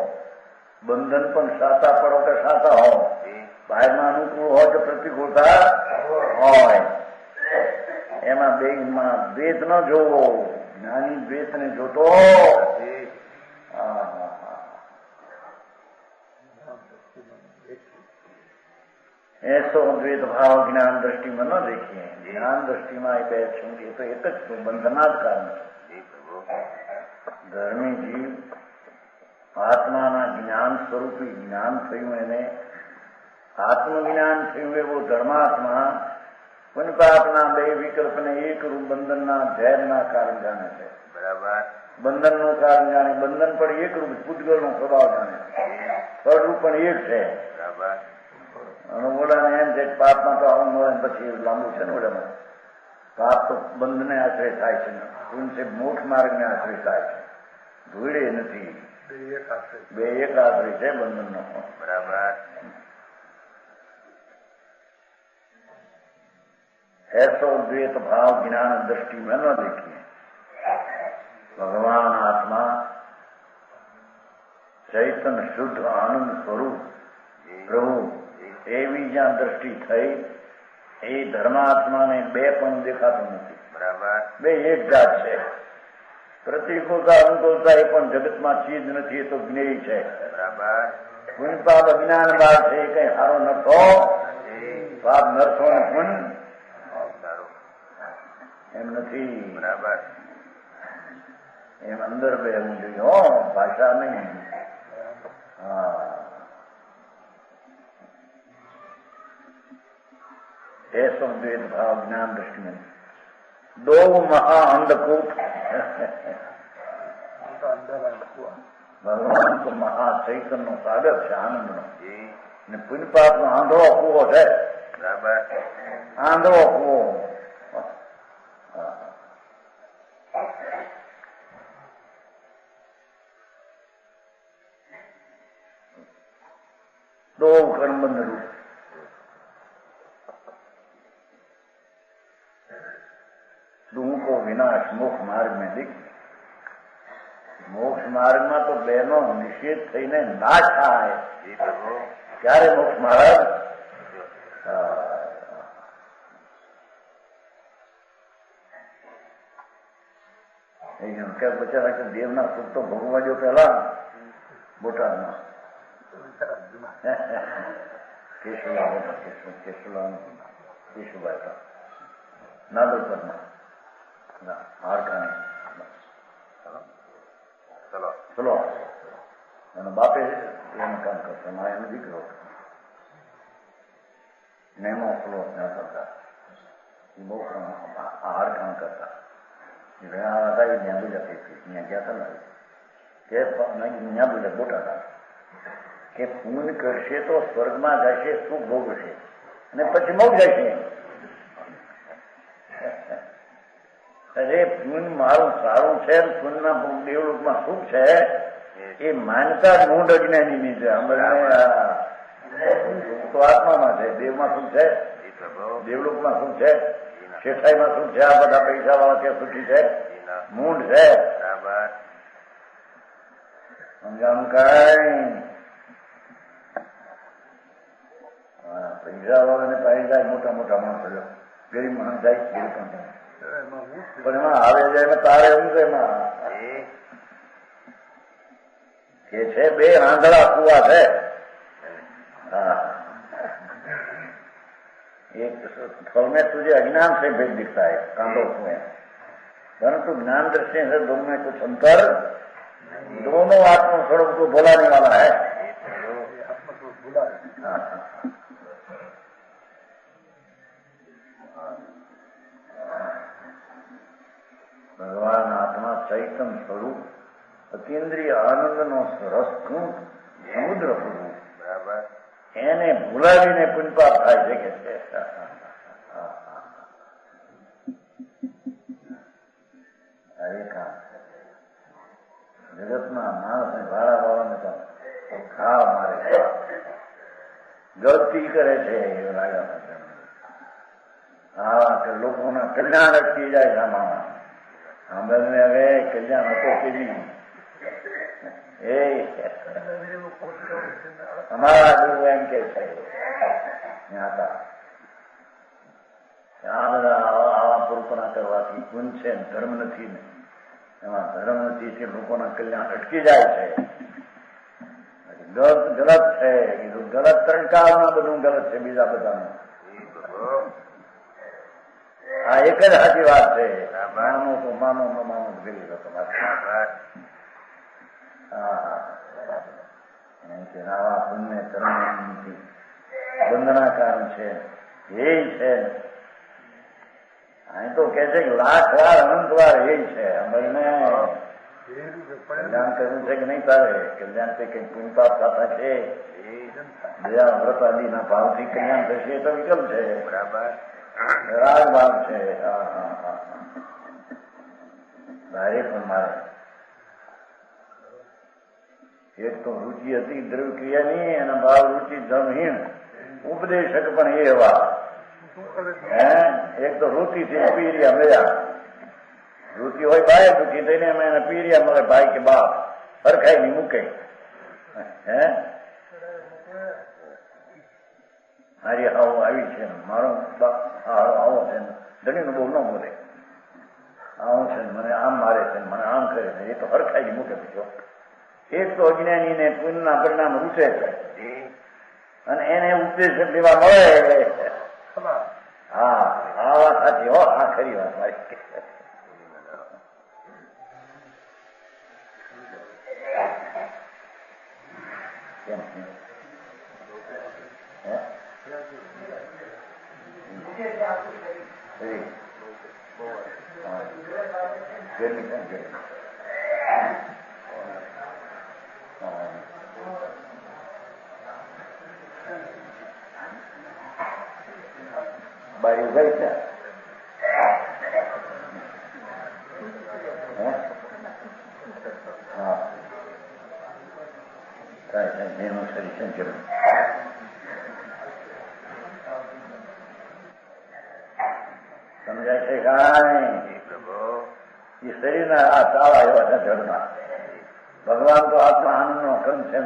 बंधन पण साता पड़ो के साता हो बाहर में अनुकूल हो के प्रतिकूलता हो एमा बे में द्वैत न जोवो ज्ञानी द्वैत ने जोतो ऐसो द्वैत भाव ज्ञान दृष्टि में न देखिए ज्ञान दृष्टि में आई बैठ ये तो एक ज बंधनाद कारण धर्मी जीव आत्मा ज्ञान स्वरूपी ज्ञान थयुं एने आत्मज्ञान थयुं एवो धर्मात्मा पुण्य पापना बे विकल्प ने एक रूप बंधन जैर कारण जाने छे बराबर बंधन नु कारण जाने बंधन पर एक रूप पुद्गल नो स्वभाव जाने फल रूप पण एक छे बराबर बोला ने एम जे पाप में तो आવું મળે પછી લાંબુ છે ને ઓલામાં પાપ તો બંધને આશ્રય થાય છે પુણ્ય છે મોક્ષ માર્ગને આશ્રય થાય છે ધૂળે નથી બે એક આશ્રય છે બંધનનો બરાબર ऐसो द्वैत भाव ज्ञान दृष्टि में न देखिए भगवान आत्मा चैतन्य शुद्ध आनंद स्वरूप प्रभु एवी ज्यां दृष्टि थई ए धर्मात्मा ने बे पण देखातो नथी बराबर बे एक जात छे प्रतिकूलता अनुकूलता ए पण जगत में चीज नथी तो ज्ञेय छे बराबर पुण्य पाप अज्ञान बात छे कई हारो नथो पाप नरथो ने पुण्य एम नथी बराबर एम अंदर बेहू जोईए हो भाषा नहीं हाँ ऐसो द्वैत भाव ज्ञान दृष्टि में दो महा अंधकूप भगवान को महा चैतन्य सागर है आनंद नो पुण्य पाप नो आंधळो कूवो है बराबर आंधळो कूवो दो कर्मबंध रूप दुह को विनाश मोक्ष मार्ग में दिख मोक्ष मार्ग में तो बेनो निषेध थईने नाश थाय क्यारे मोक्ष मार्ग क्या बचारा के देवना सुख तो भोगवा जो पहला बोटाद में केशुला केशुभाई था नादोपर में चलो बापे काम करता माया ने दीकरो नेमो फलो करता आहार काम करता હતા એ ત્યાં બીજા ત્યાં ગયા હતા ને કે ત્યાં બીજા બોટા હતા કે પૂન કરશે તો સ્વર્ગમાં જશે, સુખ ભોગવશે અને પછી મોક્ષ જશે. અરે પૂન મારું સારું છે, પૂનના દેવલોકમાં સુખ છે, એ માનતા જ મૂંઢ અજ્ઞાનીની છે. સુખ તો આત્મામાં છે, દેવમાં સુખ છે, દેવલોકમાં સુખ છે, શેઠાઈમાં સુખ છે. આ બધા પૈસા વાળા ત્યાં સુખી છે, મૂંઢ છે. સમજાણું કઈ પૈસા વાળાને પાઈ જાય મોટા મોટા માણસો, ગરીબ માણસ જાય ગરીબ પણ એમાં આવે જાય તારે એવું છે. એમાં કે છે બે આંધળા કુવા છે. હા, एक फल में तुझे अज्ञान से भेद दिखता है कांडों में, परंतु ज्ञान दृष्टि से दोनों में कुछ अंतर, दोनों आत्मा स्वरूप को भुलाने वाला है. ભગવાન આત્મા ચૈતન સ્વરૂપ અતિન્દ્રિય આનંદનો રસ સમુદ્ર સ્વરૂપ, એને ભૂલાવીને પુનપાપ થાય છે કે છે. જગતના માણસને વાળા વાળાને તો ખાવ મારે, ગલતી કરે છે એવું લાગે. હા, કે લોકોના કલ્યાણ અટકી જાય સામામાં. સાંભળને હવે કલ્યાણ હતો કેવી એ અમારા ગુરુ એમ કે છે આ બધા આવા પુરુષના કરવાથી ગુણ છે, ધર્મ નથી ને એમાં ધર્મ નથી તે લોકોના કલ્યાણ અટકી જાય છે. ગલત છે, ગલત તણકાવમાં બધું ગલત છે, બીજા બધાનું આ એક જ સાચી વાત છે. માનો તો માનો, ન માનો તો ગરી લો તમારે. આવા પુણ્ય કર્મથી બંધના કારણ છે એ છે. અહીં તો કે છે કે લાખ વાર અનંત વાર એ છે. અમને કલ્યાણ કરવું છે કે નહીં તારે? કલ્યાણ છે કઈ પુણ્યપાપ થતા છે, દયા વ્રત આદિના ભાવથી કલ્યાણ થશે તો વિકલ્પ છે, બરાબર રાગ ભાવ છે. ભારે પણ મારે એક તો રુચિ હતી દ્રવ્ય ક્રિયાની અને ભાવ રુચિ ધર્મહીન ઉપદેશક પણ એવા. એક તો રુચિ થી પીરિયા મળ્યા, રુચિ હોય ભાઈ દુઃખી થઈને એને પીરિયા મળે ભાઈ કે બાપ સરખાઈ ની મૂકે. મારી આવો આવી છે, મારો આવો છે, ધણીનું બહુ ન બોલે, આવું છે મને આમ મારે છે, મને આમ કરે છે, એ તો હરખાઈ મૂકે. બીજો એક તો અજ્ઞાની ને પુણ્યના પરિણામ રૂચે છે અને એને ઉપદેશ લેવા મળે. હા, આ વાત સાચી હો, આ ખરી વાત મારી. કેમ બારી ગઈ છે. હા, કાંઈ એનું શરીર સંચર સમજાય છે. કાંઈ એ શરીરના આ તાળા એવા છે જળના. ભગવાન તો આત્મા આનંદનો ક્રમ છે.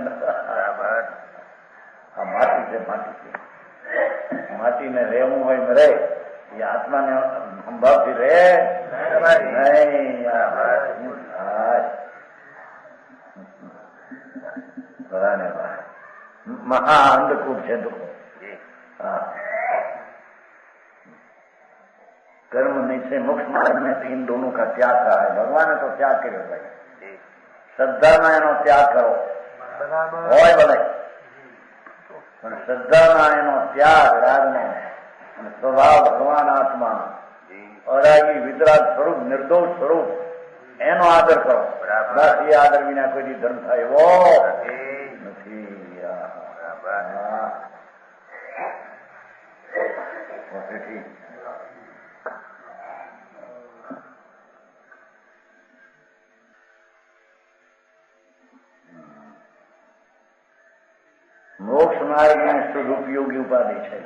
આ માટી છે, માટી છે. માટીને રહેવું હોય ને રહે, એ આત્માને સંભાવથી રહે નહીં. બરાને મહા અંધકૂપ છે દુઃખો. હા, कर्म निश्चय मोक्ष मार्ग में इन दोनों का त्याग करा है. भगवान ने तो त्याग કર્યો ભાઈ. શ્રદ્ધામાં એનો ત્યાગ કરો હોય ભલે, પણ શ્રદ્ધામાં એનો ત્યાગ રાગનો અને સ્વભાવ ભગવાન આત્મા અરાગી વિતરાગ સ્વરૂપ નિર્દોષ સ્વરૂપ એનો આદર કરો. બસ એ આદર વિના કોઈ ધર્મ થાય એવો નથી. મોક્ષ માર્ગ ને સદુપયોગી ઉપાધિ છે.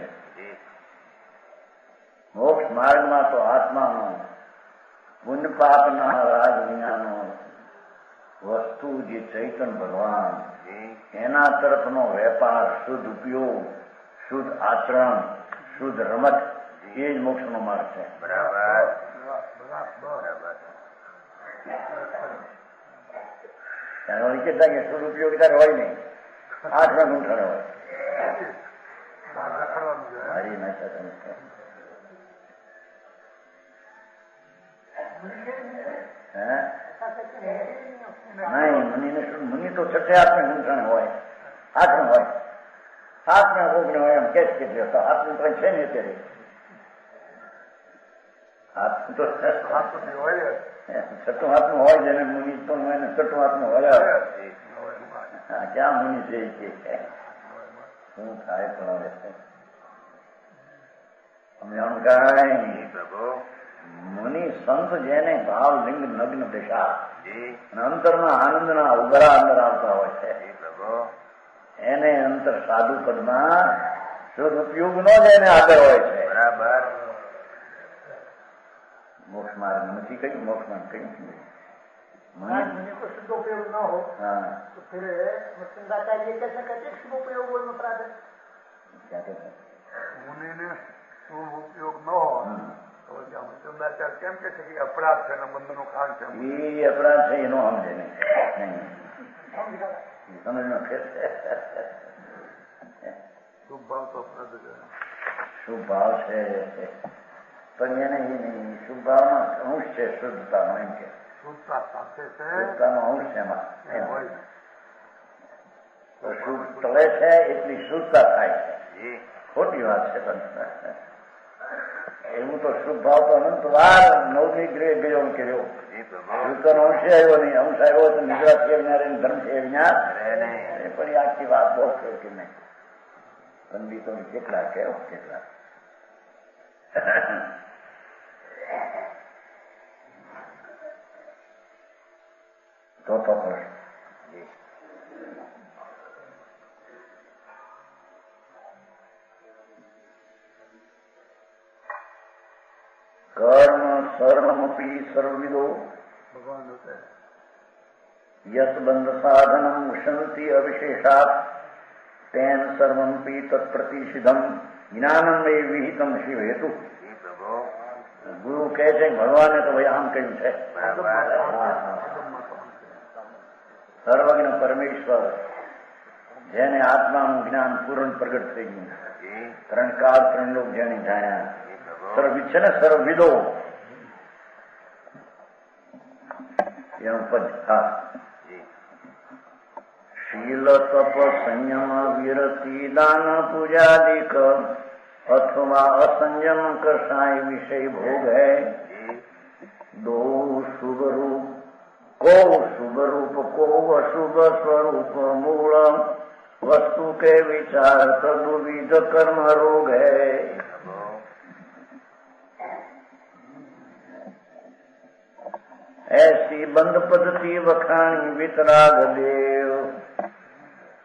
મોક્ષ માર્ગમાં તો આત્માનો પુણ્ય પાપના રાજ વિનાનો વસ્તુ જે ચૈતન ભગવાન એના તરફનો વેપાર, શુદ્ધ ઉપયોગ, શુદ્ધ આચરણ, શુદ્ધ રમત એ જ મોક્ષનો માર્ગ છે. કેટલા કે શુદ્ધ ઉપયોગિતા હોય નહીં, આચરણ ઊંઠાણે હોય. મારી નાખ્યા તમે નહીં. મુનિ તો છઠ્ઠે આત્મે ઊંઠાણે હોય, આચરણ હોય. આત્મા કોકને હોય એમ કે આત્મ કઈ છે ને અત્યારે છઠ્ઠું આત્મા હોય જેને મુનિ તો એને છઠ્ઠું આત્મા હોય. ક્યાં મુનિ છે શું થાય પણ મુનિ સંત જેને ભાવ લિંગ નગ્ન દશા અને અંતરના આનંદના ઉભરા અંદર આવતા હોય છે એને અંતર સાધુ પદમાં શુદ્ધ ઉપયોગ નો જ એને આદર હોય છે. બરાબર. મોક્ષ માર્ગ નથી કહ્યું, મોક્ષ માર્ગ કહ્યું मुनि को शुद्ध उपयोग न हो तो फिर मुस्लिमदाचार्य कैसे कहते शुभ उपयोग अपराध क्या कहते मुनि ने शुभ उपयोग न हो तो क्या मुस्लिमदाचार्य કેમ કહે છે કે અપરાધ છે બંધનો કારણ છે? એ અપરાધ છે એનો સમજે નહીં, સમજનો ફેર છે. શુભ ભાવ તો અપરાધ છે, શુભ ભાવ છે પણ એને એ નહીં. શુભ ભાવમાં અંશ છે શુદ્ધતાનો, એમ કે શુદ્ધતાનો અંશ છે એમાં. શુદ્ધ તળે છે એટલી શુદ્ધતા થાય છે, ખોટી વાત છે. પણ એવું તો શુભ ભાવ તો અનંત વાર નવમી ગ્રહ ગયો કર્યો. શુદ્ધતાનો અંશ આવ્યો નહીં, અંશ આવ્યો તો નિદ્રા છે વિના ધર્મ છે વિના એ પણ આખી વાત બહુ કે નહીં. પંડિતો કેટલા કેવો કેટલા તો કર્મ સર્વમપી સર્વવિદો ભગવાન યત બંધ સાધનમ ઉષંતિ અવિશેષાત તેન સર્વમપી તત્પ્રતિષિધમ જ્ઞાનમય વિહિતમ શિવ હેતુ. ગુરુ કહે છે ભગવાને તો ભાઈ આમ કહ્યું છે. સર્વજ્ઞ પરમેશ્વર જેને આત્માનું જ્ઞાન પૂર્ણ પ્રગટ થઈ ગયું, ત્રણ કાળ ત્રણ લોક જેને જાણ્યા, સર્વવિદ છે ને સર્વવિદો એનું પદ ખાસ. શીલ તપ સંયમ વિરતિ દાન પૂજાદિક અથવા અસંયમ કસાય વિષય ભોગ હૈ. દો શુભ રૂપ को शुभ रूप को अशुभ स्वरूप मूल वस्तु के विचार तदुविध कर्म रोग है. ऐसी बंद पद्धति वखाणी वितराग देव.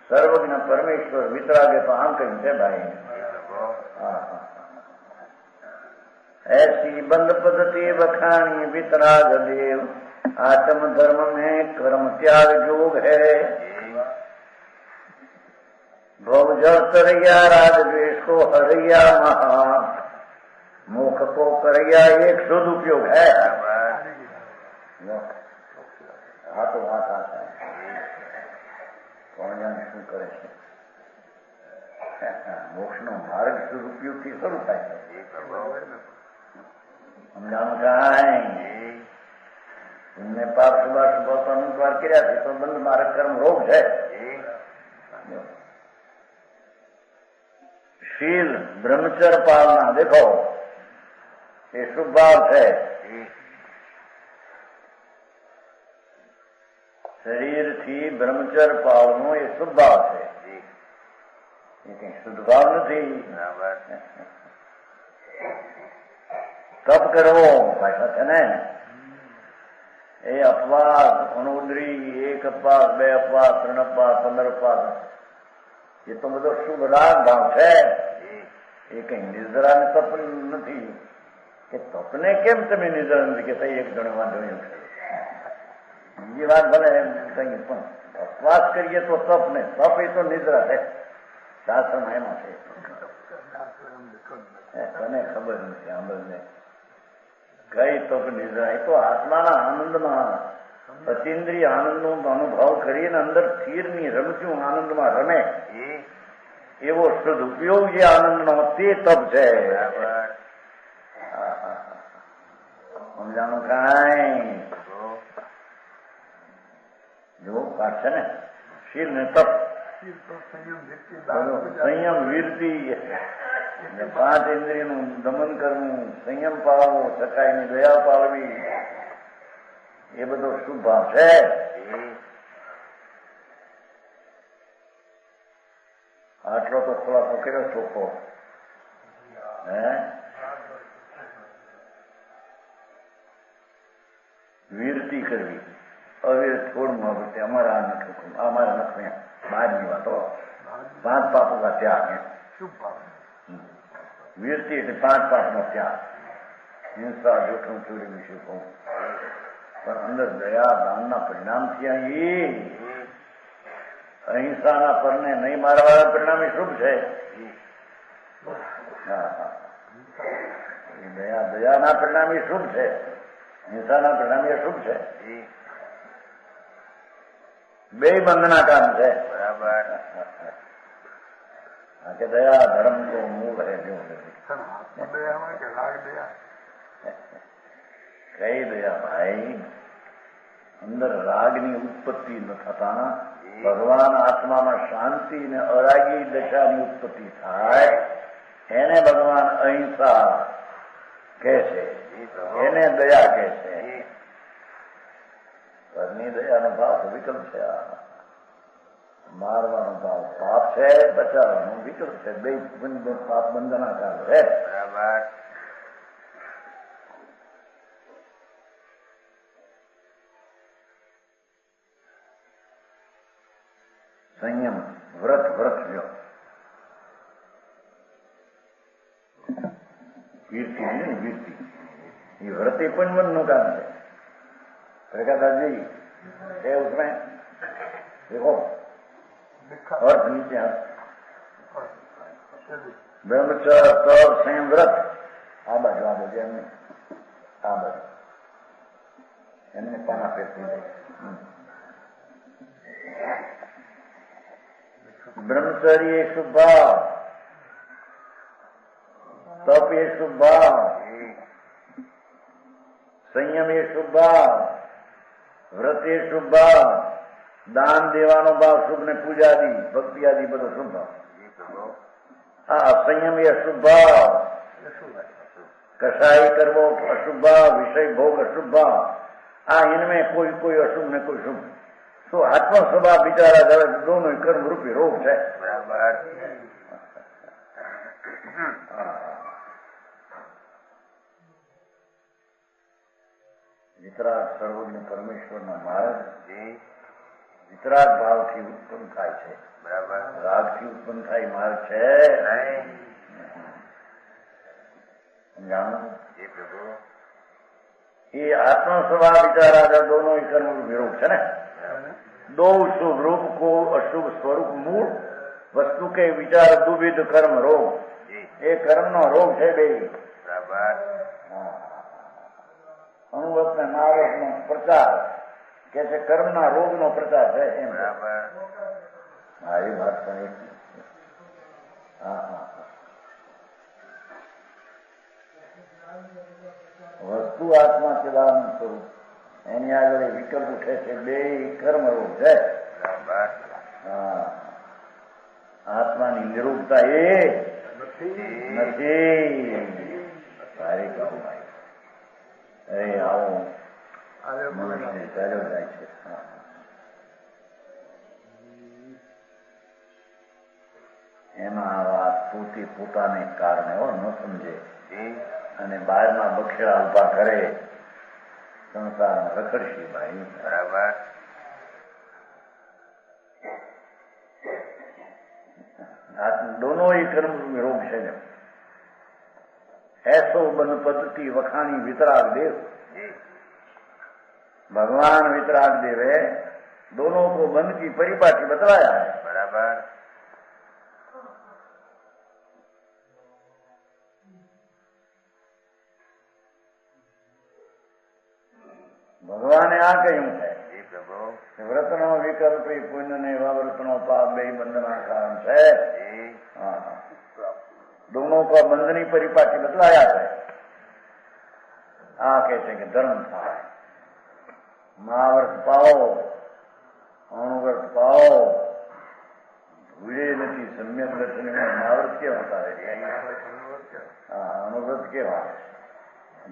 सर्वज्ञ परमेश्वर वितरागे तो आम कहीं से भाई. ऐसी बंद पद्धति वखाणी वितराग देव. आत्म धर्म में कर्म त्याग योग है. भव जल करैया राग द्वेष को हरैया महा. मुख को करैया एक शुद्ध उपयोग है. हाथों हाथ आता है. कौन जाने શું કરે છે? મોક્ષનો માર્ગ શુદ્ધ ઉપયોગથી શરૂ થાય છે. સમજાણું કાંઈ तुमने पाप सुबह सुबह तो अनुद्वार किया थे तो बंद मार्ग कर्म रोग है. शील ब्रह्मचर्य पालना देखो ये शुभ भाव है. શરીરથી બ્રહ્મચર પાળનો એ શુભ ભાવ છે, એ કઈ શુદ્ધ ભાવ નથી. તપ કરવો ભાષા છે ને, એ અપવાસ, અનુદ્રી, 1 અપવાસ, 2 અપવાસ, 3 અપવાસ, 15 અપવાસ, એ તો બધો શુભ રાગ ભાવ છે. એ કઈ નિર્જરા ને તપ નથી. કે તપને કેમ તમે નિર્જરા નથી કે એક જણો વાંધો છે, બીજી વાત ભલે કઈ પણ અપવાસ કરીએ તો તપ ને, તપ એ તો નિદ્રા છે. શાસ્ત્રમાં એમાં છે, તને ખબર નથી. આંબળને કઈ તપ નિદ્રા, એ તો આત્માના આનંદમાં અતિન્દ્રિય આનંદનો અનુભવ કરીને અંદર સ્થિરની રમતું આનંદમાં રમે એવો શુદ્ધ ઉપયોગી આનંદનો તે તપ છે. સમજાણું કાંઈ? જો પાઠ છે ને, શીલ ને તપ, સંયમ, વીરતિ, 5 ઇન્દ્રિયનું દમન કરવું, સંયમ પાળવો, સકાઈની દયા પાળવી, એ બધો શુભ ભાવ છે. આટલો તો ખુલાસો કર્યો ચોખ્ખો. વીરતી કરવી, અવીર છોડમાં વચ્ચે અમારા નખ, અમારા નખ બહારની વાતો, 5 પાપો કા ત્યાગ. વીરતી એટલે 5 પાપનો ત્યાગ. હિંસા, જોખમ, ચોરી વિશે કહું, પણ અંદર દયા દાનના પરિણામથી અહીં અહિંસાના પરને નહીં મારવાના પરિણામે શુભ છે. દયાના પરિણામે શુભ છે, હિંસાના પરિણામે શુભ છે. બે બંધના કામ છે. બરાબર. કે દયા ધર્મ તો મૂળ હે જો કઈ દયા ભાઈ, અંદર રાગની ઉત્પત્તિ ન થતા ભગવાન આત્મામાં શાંતિ ને અરાગી દશાની ઉત્પત્તિ થાય, એને ભગવાન અહિંસા કહે છે, એને દયા કહે છે. ઘરની દયાનો ભાવ વિકલ્પ છે. મારવાનો ભાવ પાપ છે, બચાવવાનો વિકલ્પ છે. બે પાપ બંધનાકાર છે. બરાબર. સંયમ, વ્રત લ્યો. વીરતી नहीं वीरती, ये व्रत पण मन નું કામ છે. प्रकाशजी है उसमें देखो अर्थ नीचे ब्रह्मचर्य, तप, संयम, व्रत. आ बाजू एमने आ बाजू एमने पाना पेटी ब्रह्मचर्य शुभ भाव, तप ये शुभ भाव, संयम ये शुभ भाव, व्रत ये शुभ भाव, दान देवानो भाव शुभ ने पूजा आदि भक्ति आदि बधो शुभ भाव. संयम ये अशुभ भाव, कषाय करवो अशुभ भाव, विषय भोग अशुभ भाव. इनमें कोई अशुभ ने कोई शुभ. तो आत्मा स्वभाव विचारा जरा दोनों कर्म रूपी रोग है. बराबर. વિતરાગ સર્વજ્ઞ પરમેશ્વરના માર્ગ વિતરાગ ભાવથી ઉત્પન્ન થાય છે. બરાબર. રાગથી ઉત્પન્ન થાય માર્ગ છે જાણો એ પ્રભુ. એ આત્મા સ્વભાવ વિચાર આધાર दोनों ही कर्म विरोध है ना. दो शुभ रूप को अशुभ स्वरूप मूल वस्तु के विचार दुविध कर्म रोग. ये कर्म नो रोग है बे. बराबर. અનુવત ને નાવત નો પ્રચાર કે છે કર્મ ના રોગ નો પ્રચાર છે. બરાબર. હા એ વાત પણ એક. વસ્તુ આત્મા ચિદાનંદ સ્વરૂપ એની આગળ વિકલ્પ ઉઠે છે. બે કર્મ રોગ છે. આત્માની નિરૂપતા એ નથી. સારી કહું ભાઈ. અરે આવો મનુષ્ય ચાલ્યો જાય છે. એમાં આ વાત પોતાને કારણે ન સમજે અને બહારના બખેડા ઉભા કરે સંસારમાં રખડશી ભાઈ. બરાબર. दोनों ही कर्म रोग है. ऐसो बन पद्धति वखानी वितराग देव. भगवान वितराग देव है, दोनों को बंद की परिपाटी बतलाया है. बराबर. ભગવાને આ કહ્યું છે પ્રભુ વ્રતનો વિકલ્પ પુણ્ય ને એવા વ્રતનો પાપ બે બંધના કારણ છે. दोनों का बंधनी परिपाटी बतलाया है. आ कहते कि धर्म था महाव्रत पाओ अणुव्रत पाओ भूले नहीं सम्यक दर्शन में महाव्रत के होता है. अणुव्रत के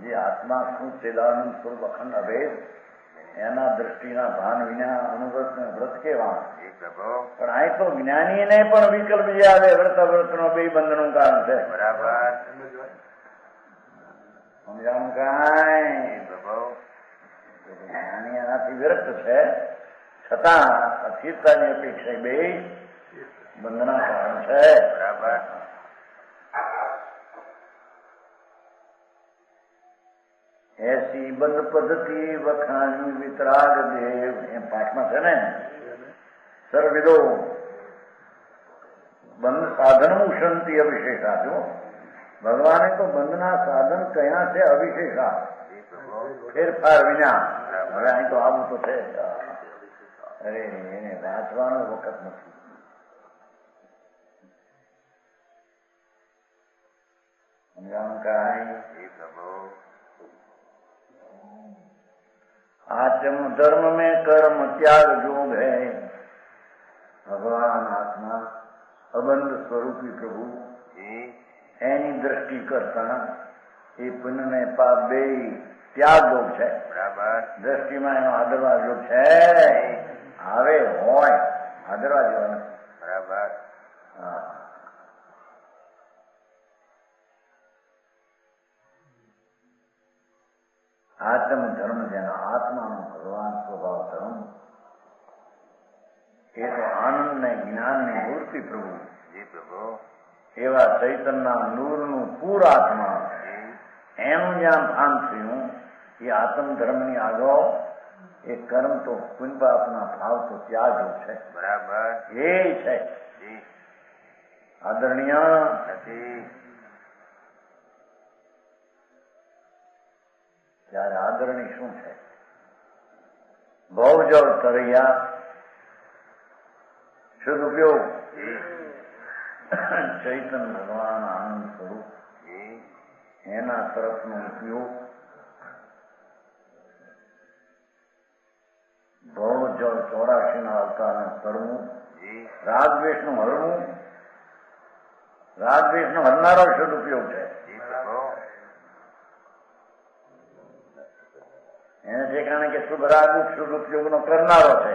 જે આત્મા શું ચેદાનંદ સ્વરૂપ અખંડ અભેદ એના દ્રષ્ટિના ભાન વિના અનુવ્રત વ્રત કેવા. પણ આ તો જ્ઞાનીને પણ વિકલ્પ જે આવે વ્રતનો બે બંધનું કારણ છે. બરાબર. સમજાવું કાંઈ જ્ઞાની એનાથી વિરક્ત છે છતાં અસ્થિરતાની અપેક્ષા બે બંધના કારણ છે. બરાબર. ऐसी बंद पद्धति वखानी वितराग देव. एम पाठમાં છે ને સર્વવિદો બંધ સાધન ઉષંતી અવિશેષા. જો ભગવાને તો બંધના સાધન કયા છે અવિશેષા, ફેરફાર વિના. હવે અહીં તો આવું તો છે. અરે એને વાંચવાનો વખત નથી. સમજાવું કાંઈ. आत्म धर्म में कर्म त्याग योग है. भगवान आत्मा अबंध स्वरूपी प्रभु एनी दृष्टि करता ये पुण्य ने पाप बे त्याग योग है. दृष्टि में एनो आदरवा योग है. आवे होय आदरवा जीवन. बराबर. આત્મ ધર્મ જેના આત્માનો ભગવાન સ્વભાવ ધર્મ એ તો આનંદ ને જ્ઞાન ની મૂર્તિ પ્રભુ. એવા ચૈતનના નૂરનું પૂર આત્મા એનું જ્યાં ભાન થયું એ આત્મ ધર્મની આગળ એ કર્મ તો પુણ્ય પાપના ભાવ તો ત્યાગ છે. બરાબર. એ છે આદરણીય નથી. ત્યારે આદરણી શું છે? ભવજળ તરૈયા શુદ્ધ ઉપયોગ ચૈતન ભગવાન આનંદ સ્વરૂપ એના તરફનો ઉપયોગ ભવજળ 84 અવતારનું તરવું રાગદ્વેષનું હરવું. રાગદ્વેષનો હરનારો શુદ્ધ ઉપયોગ છે. એને ઠેકાણે કે શુભ રાગ શુભ ઉપયોગનો કરનારો છે.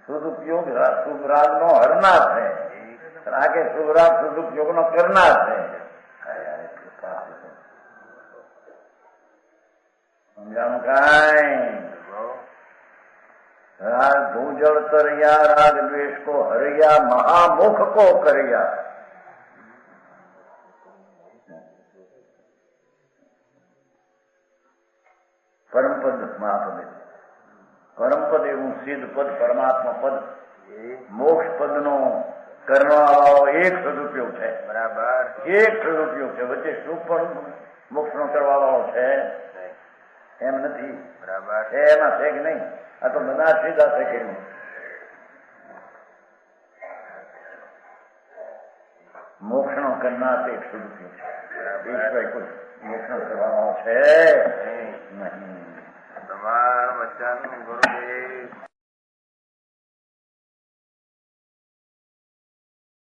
શુદ્ધ ઉપયોગ શુભ રાગનો હરનાર છે. રાગે શુભ રાગ શુદ્ધ ઉપયોગનો કરનાર છે. સમજાનું કાંઈ. રાગ ભૂજળ તરૈયા રાગ દ્વેષ કો હરૈયા મહામુખ કો કરૈયા. પરમ પદ મહાપદ. પરમ પદ એવું સિદ્ધ પદ પરમાત્મા પદ મોક્ષ પદ નો કરવા વાળો એક સદુપયોગ છે. બરાબર. એક સદુપયોગ છે. વચ્ચે શું પણ મોક્ષ નો કરવા વાળો છે એમ નથી. બરાબર. છે એમાં છે કે નહીં? આ તો બધા સીધા છે કે મોક્ષ નો કરનાર એક સદુપયોગ છે. કોઈ મોક્ષ નો કરવા વાળો છે નહીં. તમારું વચન ગુરુદેવ